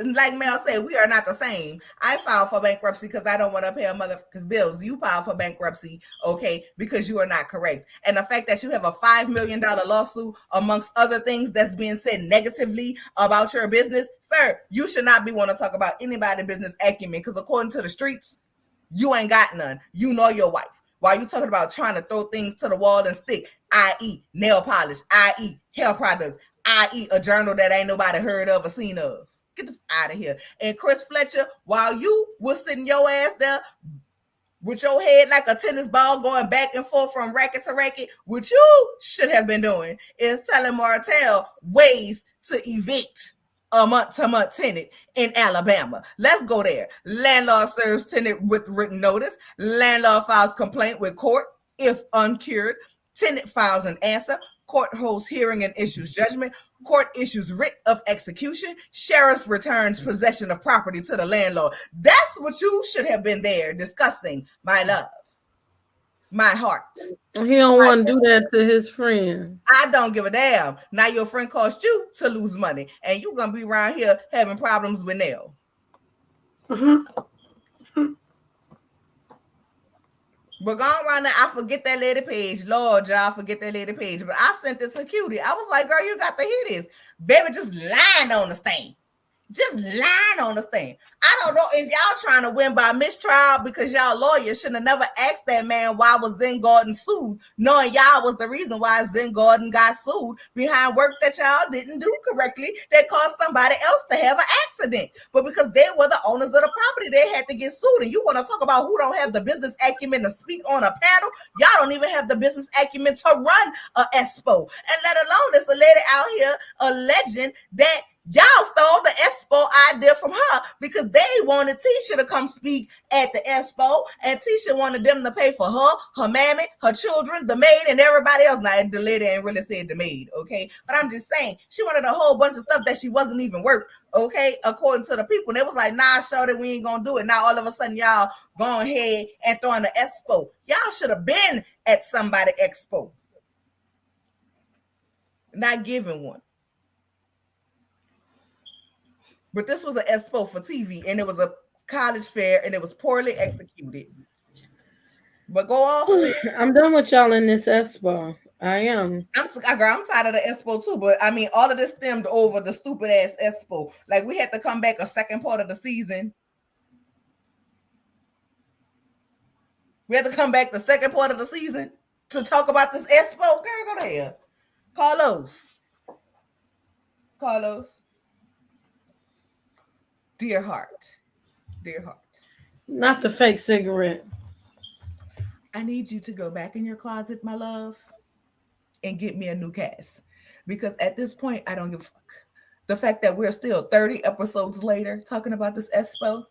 Speaker 1: Like Mel said, we are not the same. I filed for bankruptcy because I don't want to pay a motherfucker's bills. You filed for bankruptcy, okay, because you are not correct. And the fact that you have a $5 million lawsuit, amongst other things that's being said negatively about your business, sir, you should not be want to talk about anybody's business acumen because according to the streets, you ain't got none. You know your wife. While you talking about trying to throw things to the wall and stick, i.e. nail polish, i.e. hair products, i.e. a journal that ain't nobody heard of or seen of. Get the out of here. And Chris Fletcher, while you was sitting your ass there with your head like a tennis ball going back and forth from racket to racket, what you should have been doing is telling Martell ways to evict a month-to-month tenant in Alabama. Let's go there. Landlord serves tenant with written notice. Landlord files complaint with court if uncured. Tenant files an answer. Court holds hearing and issues judgment. Court issues writ of execution. Sheriff returns possession of property to the landlord. That's what you should have been there discussing, my love. My heart.
Speaker 2: He don't want to do that to his friend.
Speaker 1: I don't give a damn. Now your friend cost you to lose money, and you're gonna be around here having problems with Nell. But going around there, I forget that lady page. Lord, y'all forget that lady page. But I sent it to Cutie. I was like, girl, you got to hear this. Baby just lying on the stand. Just lying on the stand. I don't know if y'all trying to win by mistrial because y'all lawyers should have never asked that man why was Zen Garden sued, knowing y'all was the reason why Zen Garden got sued behind work that y'all didn't do correctly that caused somebody else to have an accident. But because they were the owners of the property, they had to get sued. And you want to talk about who don't have the business acumen to speak on a panel? Y'all don't even have the business acumen to run a Expo. And let alone there's a lady out here alleging that y'all stole the Expo idea from her because they wanted Tisha to come speak at the Expo, and Tisha wanted them to pay for her, her mammy, her children, the maid, and everybody else. Now, the lady ain't really said the maid, okay? But I'm just saying, she wanted a whole bunch of stuff that she wasn't even worth, okay? According to the people. And they was like, nah, show that we ain't gonna do it. Now, all of a sudden, y'all going ahead and throwing the Expo. Y'all should have been at somebody Expo. Not giving one. But this was an Expo for TV, and it was a college fair, and it was poorly executed. But go off.
Speaker 2: I'm done with y'all in this Expo. I am.
Speaker 1: I'm tired of the Expo too. But I mean, all of this stemmed over the stupid ass Expo. Like we had to come back a second part of the season. We had to come back the second part of the season to talk about this Expo. Girl, go to hell. Carlos. Dear heart.
Speaker 2: Not the fake cigarette.
Speaker 1: I need you to go back in your closet, my love, and get me a new cast. Because at this point, I don't give a fuck. The fact that we're still 30 episodes later talking about this Expo.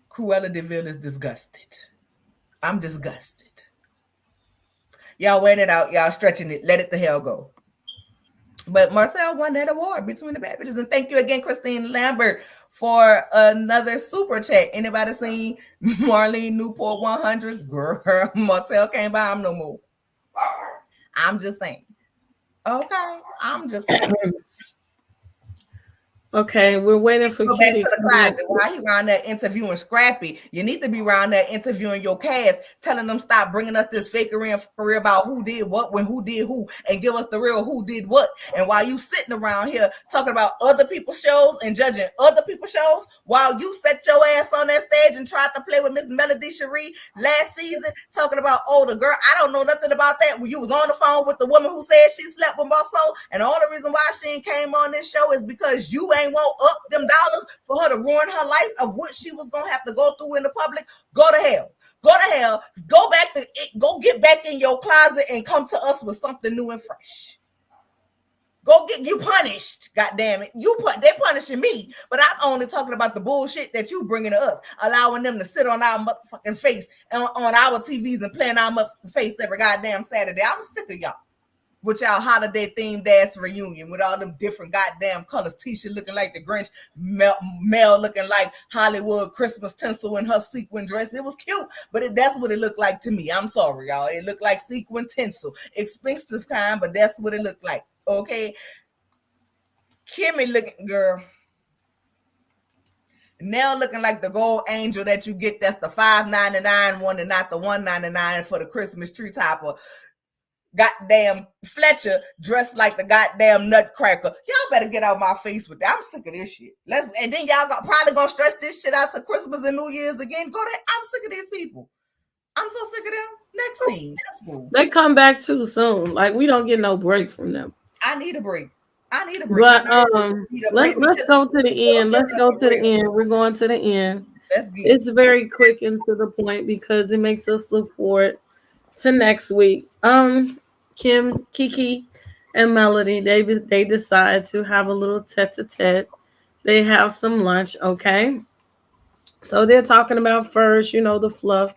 Speaker 1: Cruella de Vil is disgusted. I'm disgusted. Y'all wearing it out. Y'all stretching it. Let it the hell go. But Martell won that award between the bad bitches. And thank you again, Christine Lambert, for another super chat. Anybody seen Marlene Newport 100s? Girl, Martell can't buy them no more. I'm just saying. Okay. I'm just saying.
Speaker 2: Okay, we're waiting for
Speaker 1: Go back to the closet. Why he around there interviewing Scrappy? You need to be around there interviewing your cast, telling them stop bringing us this fakery and for real about who did what when who did who, and give us the real who did what. And while you sitting around here talking about other people's shows and judging other people's shows, while you set your ass on that stage and tried to play with Miss Melody Cherie last season, talking about the girl, I don't know nothing about that. When you was on the phone with the woman who said she slept with Marceau, and the only reason why she ain't came on this show is because you ain't want up them dollars for her to ruin her life of what she was gonna have to go through in the public. Go to hell. Go get back in your closet and come to us with something new and fresh. Go get you punished. God damn it. They punishing me, but I'm only talking about the bullshit that you bringing to us, allowing them to sit on our motherfucking face on our TVs and playing our motherfucking face every goddamn Saturday. I'm sick of y'all. with y'all holiday themed ass reunion with all them different goddamn colors. Tisha looking like the Grinch, Mel looking like Hollywood Christmas tinsel in her sequin dress. It was cute, but that's what it looked like to me. I'm sorry, y'all. It looked like sequin tinsel, expensive kind, but that's what it looked like. Okay, Kimmy looking girl. Now looking like the gold angel that you get. That's the $5.99 one and not the $1.99 for the Christmas tree topper. Goddamn Fletcher dressed like the goddamn Nutcracker. Y'all better get out my face with that. I'm sick of this shit. And then y'all probably gonna stretch this shit out to Christmas and New Year's again. I'm sick of these people. I'm so sick of them. Next scene. Let's go.
Speaker 2: They come back too soon. Like we don't get no break from them.
Speaker 1: I need a break.
Speaker 2: But let's go to the end. Let's go to the end. We're going to the end. It's very quick and to the point because it makes us look forward to next week. Kim, Kiki, and Melody, they decide to have a little tete-a-tete. They have some lunch, okay? So they're talking about first, the fluff.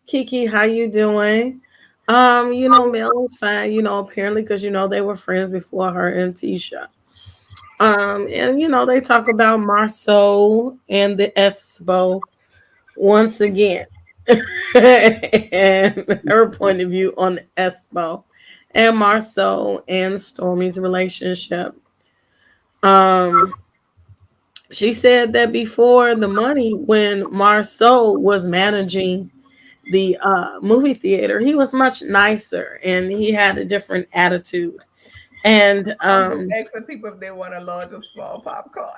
Speaker 2: Kiki, how you doing? Mel is fine, apparently because they were friends before her and Tisha. And they talk about Marceau and the Expo once again. And her point of view on the Expo and Marceau and Stormy's relationship. She said that before the money, when Marceau was managing the movie theater, he was much nicer and he had a different attitude. And
Speaker 1: asking people if they want a large or small popcorn.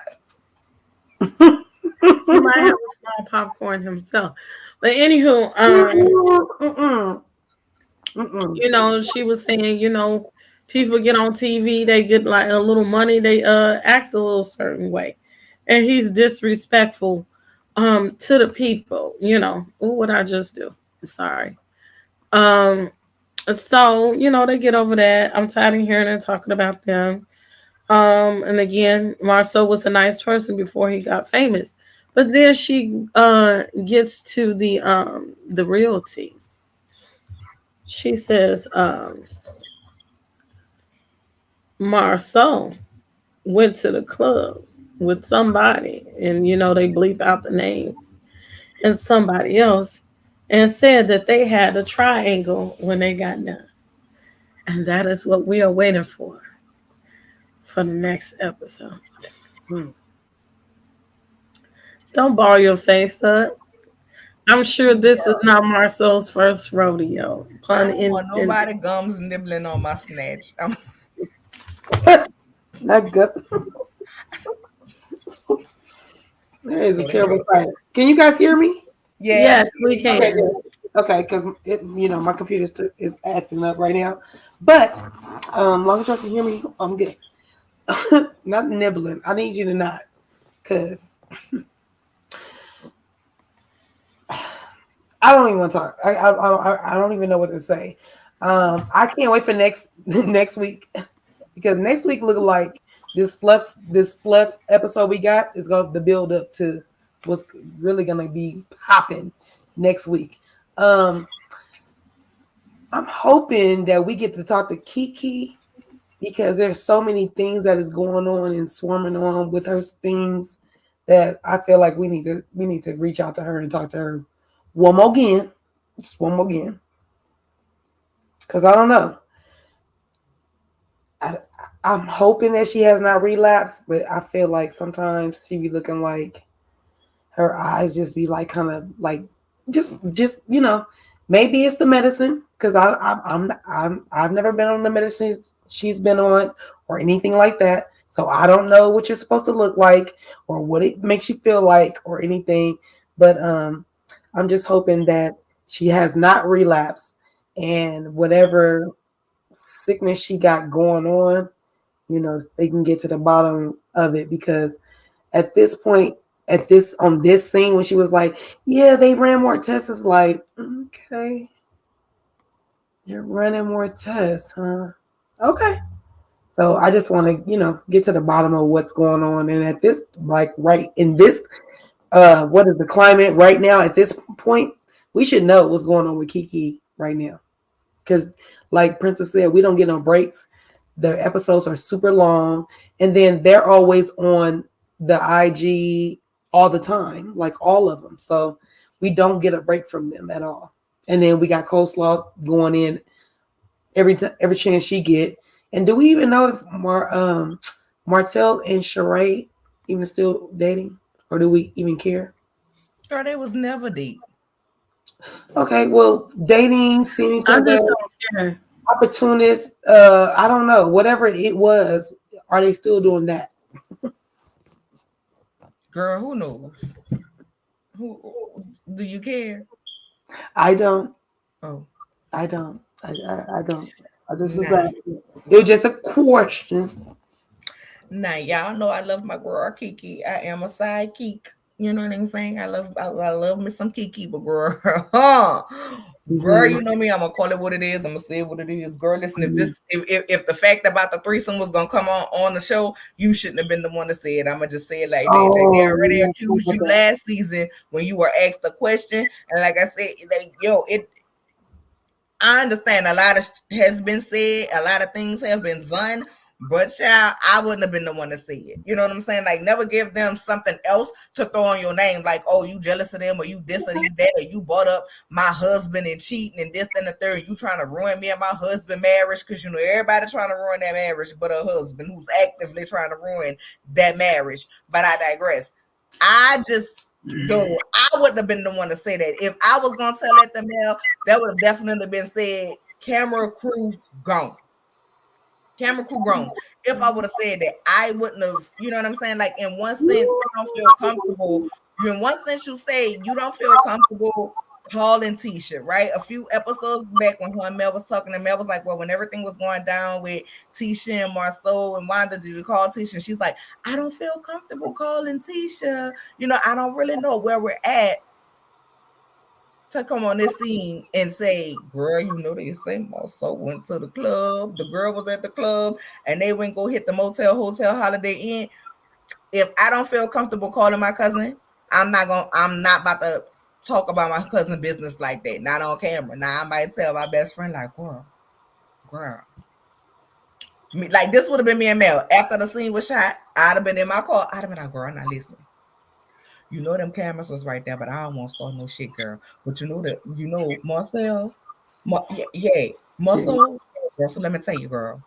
Speaker 2: He might have a small popcorn himself. But anywho, she was saying, people get on TV, they get like a little money, they act a little certain way. And he's disrespectful to the people, what I just do. Sorry. So, they get over that. I'm tired of hearing them talking about them. And again, Marceau was a nice person before he got famous. But then she gets to the realty. She says, Marceau went to the club with somebody, and they bleep out the names, and somebody else, and said that they had a triangle when they got done. And that is what we are waiting for the next episode. Don't ball your face up. I'm sure this is not Marceau's first rodeo.
Speaker 1: I don't want nobody gums nibbling on my snatch.
Speaker 3: Not good. That is a terrible sight. Can you guys hear me?
Speaker 2: Yes, we can.
Speaker 3: Okay, because my computer is acting up right now. But as long as y'all can hear me, I'm good. Not nibbling. I need you to not, because I don't even want to talk. I don't even know what to say. I can't wait for next week, because next week look like this fluff episode we got is going to build up to what's really going to be popping next week. I'm hoping that we get to talk to Kiki, because there's so many things that is going on and swarming on with her things that I feel like we need to reach out to her and talk to her one more again, because I don't know. I'm hoping that she has not relapsed, but I feel like sometimes she be looking like her eyes just be like kind of like just maybe it's the medicine, because I've never been on the medicine she's been on or anything like that, so I don't know what you're supposed to look like or what it makes you feel like or anything, but I'm just hoping that she has not relapsed, and whatever sickness she got going on, they can get to the bottom of it, because at this point, on this scene when she was like, yeah, they ran more tests, it's like, okay, you're running more tests, huh? Okay. So I just want to, get to the bottom of what's going on. And at this, like right in this, what is the climate right now at this point, we should know what's going on with Kiki right now. Because like Princess said, we don't get no breaks. The episodes are super long, and then they're always on the IG all the time, like all of them. So we don't get a break from them at all. And then we got Coleslaw going in every chance she get. And do we even know if Martell and Sheree even still dating, or do we even care?
Speaker 1: Girl, they was never deep.
Speaker 3: Okay, well, dating, seeing each
Speaker 2: I
Speaker 3: other,
Speaker 2: just don't care.
Speaker 3: opportunists. I don't know. Whatever it was, are they still doing that?
Speaker 1: Girl, who knows? Who do you care?
Speaker 3: I don't.
Speaker 1: Oh,
Speaker 3: I don't. I don't. I just was
Speaker 1: nah.
Speaker 3: asking. It was just a question.
Speaker 1: Nah, y'all know I love my girl Kiki. I am a sidekick. You know what I'm saying? I love me some Kiki, but girl, girl, you know me. I'm gonna call it what it is. I'm gonna say what it is. Girl, listen. If the fact about the threesome was gonna come on the show, you shouldn't have been the one to say it. I'm gonna just say it like that. They already accused you last season when you were asked the question, and like I said, I understand a lot has been said, a lot of things have been done, but child, I wouldn't have been the one to say it. You know what I'm saying? Like, never give them something else to throw on your name, like, oh, you jealous of them, or you this or you that, or you brought up my husband and cheating and this and the third. You trying to ruin me and my husband marriage, because you know everybody trying to ruin that marriage, but a husband who's actively trying to ruin that marriage. But I digress. I wouldn't have been the one to say that. If I was gonna tell that the male, that would have definitely been said, camera crew gone. Camera crew grown. If I would have said that, I wouldn't have, you know what I'm saying? Like, in one sense, you don't feel comfortable. In one sense, you say you don't feel comfortable calling Tisha, right? A few episodes back when her and Mel was talking, and Mel was like, well, when everything was going down with Tisha and Marceau and Wanda, did you call Tisha? And she's like, I don't feel comfortable calling Tisha. You know, I don't really know where we're at to come on this scene and say, girl, you know they say Marceau went to the club. The girl was at the club and they went go hit the motel, hotel, Holiday Inn. If I don't feel comfortable calling my cousin, I'm not about to talk about my cousin business like that. Not on camera. Now I might tell my best friend, like, girl. Like, this would have been me and Mel. After the scene was shot, I'd have been in my car. I'd have been like, girl, I'm not listening. You know them cameras was right there, but I don't want to start no shit, girl. But you know Marcel, Marcel. Girl, so let me tell you, girl.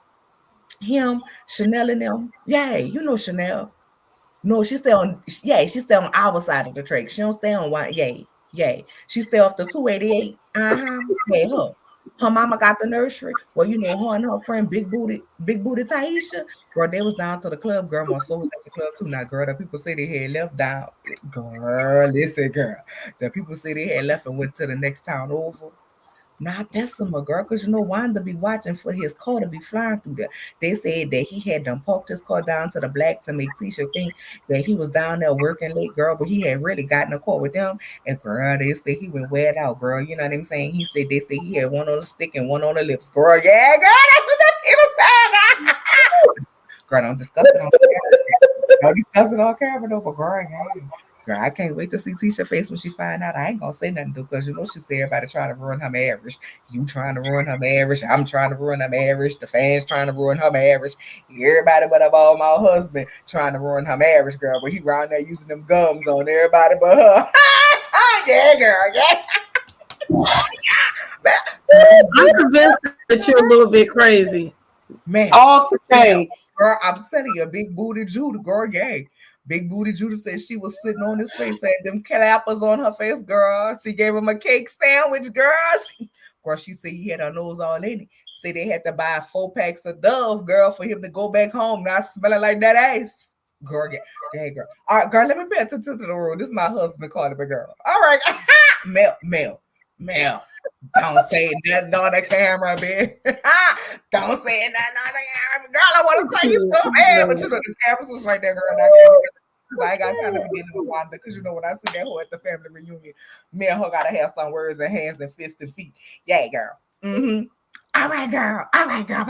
Speaker 1: Him, Chanel and them. Yeah, you know Chanel. No, she stay on. Yeah, she stay on our side of the track. She don't stay on one. Yeah. She stay off the 288. Yeah, her. Her mama got the nursery. Well, you know, her and her friend Big Booty Taisha. Girl, they was down to the club. Girl, my soul was at the club too. Now, girl, the people say they had left down. Girl, listen, girl. The people say they had left and went to the next town over. Not Bessemer, girl, because you know Wanda be watching for his car to be flying through there. They said that he had done parked his car down to the black to make Tisha think that he was down there working late, girl, but he had really gotten a car with them. And girl, they said he went weird out, girl. You know what I'm saying? They said he had one on the stick and one on the lips, girl. Yeah, girl, that's what the people saying. Girl, don't discuss it on camera. Don't discuss it on camera, though, but girl, yeah. Girl, I can't wait to see Tisha's face when she find out. I ain't gonna say nothing because you know she's everybody trying to ruin her marriage. You trying to ruin her marriage. I'm trying to ruin her marriage. The fans trying to ruin her marriage. Everybody but about my husband trying to ruin her marriage, girl. But he around there using them gums on everybody but her. Yeah, girl. Yeah.
Speaker 2: I'm convinced that you're a little bit crazy.
Speaker 3: Man, off the chain.
Speaker 1: Girl, I'm telling you, Big Booty Judah, girl, yay. Big Booty Judah said she was sitting on his face, had them clappers on her face, girl. She gave him a cake sandwich, girl. She said he had her nose all in it. Say they had to buy 4 packs of Dove, girl, for him to go back home, not smelling like that ass. Girl, yeah, girl. All right, girl, let me pay attention to the room. This is my husband calling me, girl. All right. Mel. Don't say nothing on the camera, bitch. Don't say nothing on the camera. Girl, I want to tell you so bad, but you know the cameras was right there, girl. I got time to begin to Wanda because you know when I see that hoe at the family reunion, me and her gotta have some words and hands and fists and feet. Yeah, girl. Mm-hmm. All right, girl. Bye, girl.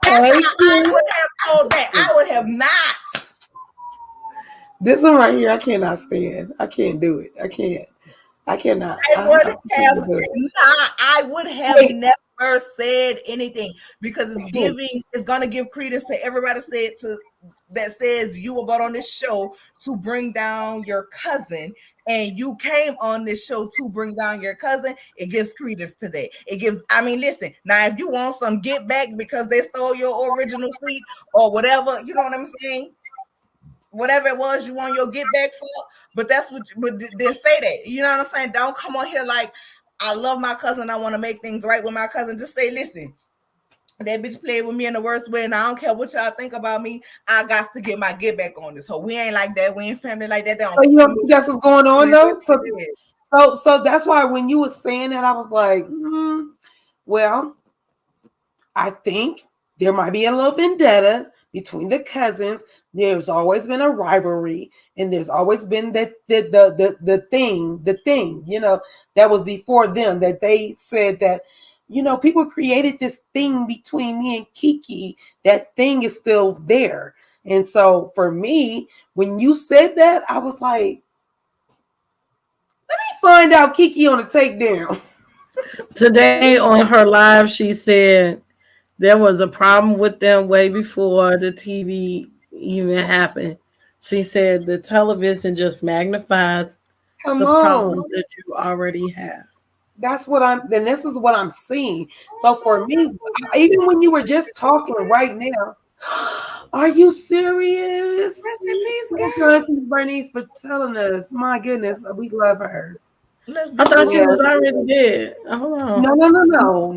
Speaker 1: I would have told that. I would have not.
Speaker 3: This one right here, I cannot stand. I can't do it. I cannot.
Speaker 1: I would have never ever said anything because it's gonna give credence to everybody that says you were brought on this show to bring down your cousin, and you came on this show to bring down your cousin. It gives credence to that. It gives, I mean, listen, now if you want some get back because they stole your original tweet or whatever, you know what I'm saying? Whatever it was you want your get back for, but that's what, but then say that. You know what I'm saying? Don't come on here like, I love my cousin, I want to make things right with my cousin. Just say, listen, that bitch played with me in the worst way, and I don't care what y'all think about me. I got to get my get back on this. So we ain't like that. We ain't family like that.
Speaker 3: So you know, that's what's going on though. So that's why when you were saying that, I was like, well, I think there might be a little vendetta between the cousins. There's always been a rivalry, and there's always been the thing, you know, that was before them, that they said that, you know, people created this thing between me and Kiki. That thing is still there. And so for me, when you said that, I was like, let me find out Kiki on the takedown.
Speaker 2: Today on her live, she said there was a problem with them way before the TV even happened. She said the television just magnifies the problems that you already have.
Speaker 3: That's what this is what I'm seeing. So for me, even when you were just talking right now, are you serious? Thank you, Bernice, for telling us. My goodness, we love her.
Speaker 2: I thought she was already dead. Hold on.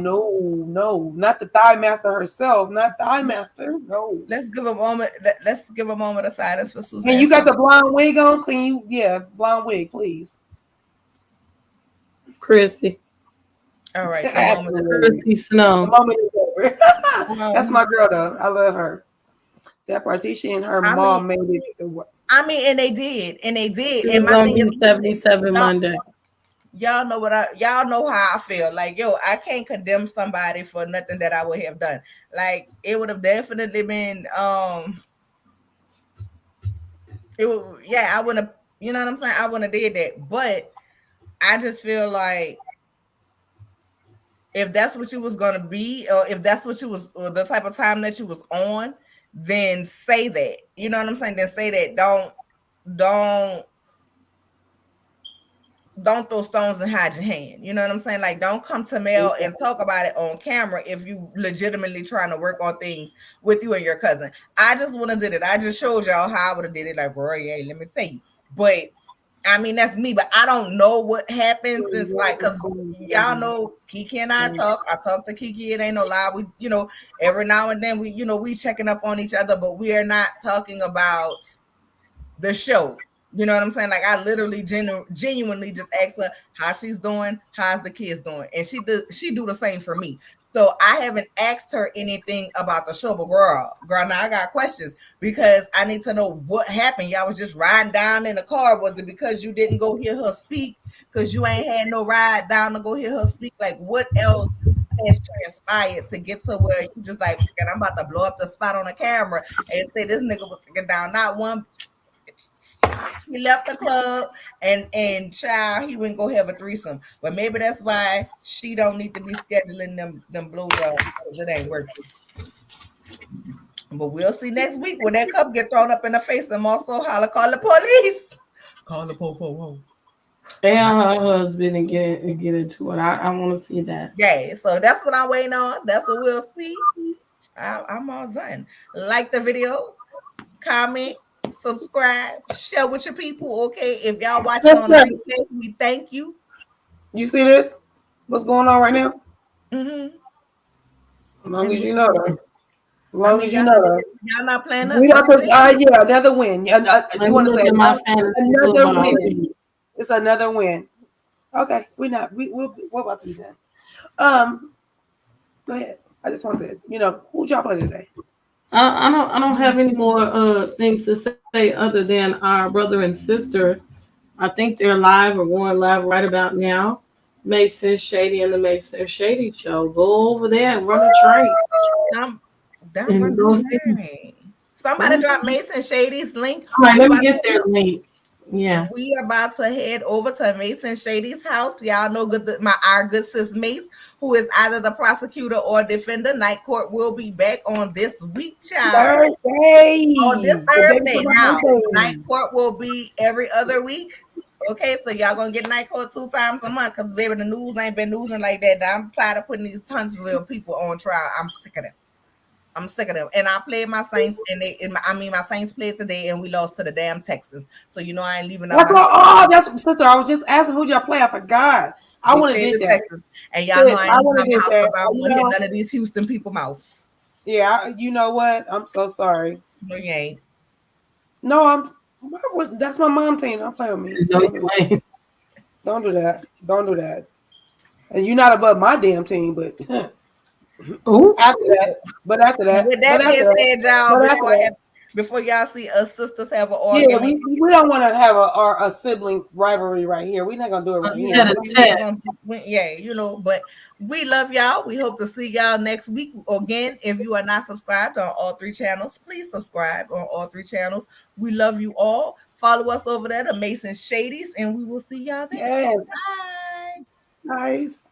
Speaker 3: No, not the Thigh Master herself, not Thigh Master. No.
Speaker 1: Let's give a moment. Let's give a moment of silence for Susan.
Speaker 3: And you got the blonde wig on? Can you? Yeah, blonde wig, please.
Speaker 2: Chrissy.
Speaker 1: All right.
Speaker 2: Chrissy Snow.
Speaker 3: The moment is over. That's my girl, though. I love her. That partition and her mom made it.
Speaker 1: I mean, and they did. And
Speaker 2: my thing is 77 Monday.
Speaker 1: Y'all know y'all know how I feel. Like, yo, I can't condemn somebody for nothing that I would have done. Like, it would have definitely been I wouldn't have, you know what I'm saying? I wouldn't have did that. But I just feel like if that's what you was gonna be, or if that's what you was, or the type of time that you was on, then say that. You know what I'm saying? Then say that. Don't throw stones and hide your hand. You know what I'm saying? Like, don't come to Mel and talk about it on camera if you legitimately trying to work on things with you and your cousin. I just would have did it. I just showed y'all how I would have did it. Like, bro, yeah, let me tell you. But I mean, that's me. But I don't know what happens. It's like, because y'all know Kiki and I talk. I talk to Kiki. It ain't no lie. We, you know, every now and then we checking up on each other, but we are not talking about the show. You know what I'm saying? Like, I literally genuinely just asked her how she's doing, how's the kids doing, and she do the same for me. So I haven't asked her anything about the show, but girl, now I got questions because I need to know what happened. Y'all was just riding down in the car. Was it because you didn't go hear her speak? Because you ain't had no ride down to go hear her speak? Like, what else has transpired to get to where you just like, I'm about to blow up the spot on the camera and say this nigga was taking down not one. He left the club and child, he wouldn't go have a threesome. But maybe that's why she don't need to be scheduling them blowjobs because it ain't working. But we'll see next week when that cup get thrown up in the face and also holler, call the police. Call the po-po-ho.
Speaker 2: And her husband and get into it. I want to see that.
Speaker 1: Yeah, so that's what I'm waiting on. That's what we'll see. I'm all done. Like the video, comment, subscribe, share with your people. Okay, if y'all watching on the replay, we thank you.
Speaker 3: You see this? What's going on right now?
Speaker 1: Mm-hmm.
Speaker 3: As long as you know that. As long as you know that.
Speaker 1: Y'all not playing us.
Speaker 3: Yeah, another win. You want to say another win? It's another win. Okay, we're about to be done. Go ahead. I just want to, who y'all play today?
Speaker 2: I don't have any more things to say other than our brother and sister. I think they're live or going live right about now. Mason Shady and the Mason Shady Show. Go over there and run a train.
Speaker 1: Somebody drop Mason Shady's link.
Speaker 2: All right, let me get their link. Yeah.
Speaker 1: We are about to head over to Mason Shady's house. Y'all know our good sis Mace, who is either the prosecutor or defender. Night court will be back on this week, child.
Speaker 3: Thursday.
Speaker 1: On this
Speaker 3: The day
Speaker 1: Thursday.
Speaker 3: before
Speaker 1: Now,
Speaker 3: my
Speaker 1: night
Speaker 3: birthday.
Speaker 1: court will be every other week. Okay, so y'all gonna get night court 2 times a month because baby, the news ain't been newsing like that. Now, I'm tired of putting these Huntsville people on trial. I'm sick of them. I'm sick of them. And I played my Saints, and my Saints played today, and we lost to the damn Texans. So you know I ain't leaving out
Speaker 3: That's
Speaker 1: my
Speaker 3: what,
Speaker 1: house.
Speaker 3: oh, that's sister. I was just asking who y'all play. I forgot. I
Speaker 1: We
Speaker 3: would have
Speaker 1: played
Speaker 3: did
Speaker 1: the
Speaker 3: that.
Speaker 1: Texans, and y'all know
Speaker 3: Sis,
Speaker 1: I
Speaker 3: I
Speaker 1: ain't leaving
Speaker 3: would have
Speaker 1: out my
Speaker 3: did
Speaker 1: house
Speaker 3: that.
Speaker 1: because I don't want to hear none of these Houston people mouth.
Speaker 3: Yeah, you know what? I'm so sorry.
Speaker 1: No, you ain't.
Speaker 3: No, that's my mom team. Don't play with me.
Speaker 2: No, you ain't.
Speaker 3: Don't do that. Don't do that. And you're not above my damn team, but
Speaker 2: Ooh.
Speaker 3: after that, but after
Speaker 1: And
Speaker 3: that,
Speaker 1: with
Speaker 3: but
Speaker 1: that
Speaker 3: after
Speaker 1: being
Speaker 3: that,
Speaker 1: said, y'all,
Speaker 3: but after that,
Speaker 1: before y'all see us sisters have an
Speaker 3: yeah,
Speaker 1: argument,
Speaker 3: we don't want to have a sibling rivalry right here. We're not gonna do it right here.
Speaker 1: yeah, you know, but we love y'all. We hope to see y'all next week. Again, if you are not subscribed on all 3 channels, please subscribe on all 3 channels. We love you all. Follow us over there, the Mason Shadies, and we will see y'all then.
Speaker 3: Yes,
Speaker 1: Bye.
Speaker 3: nice.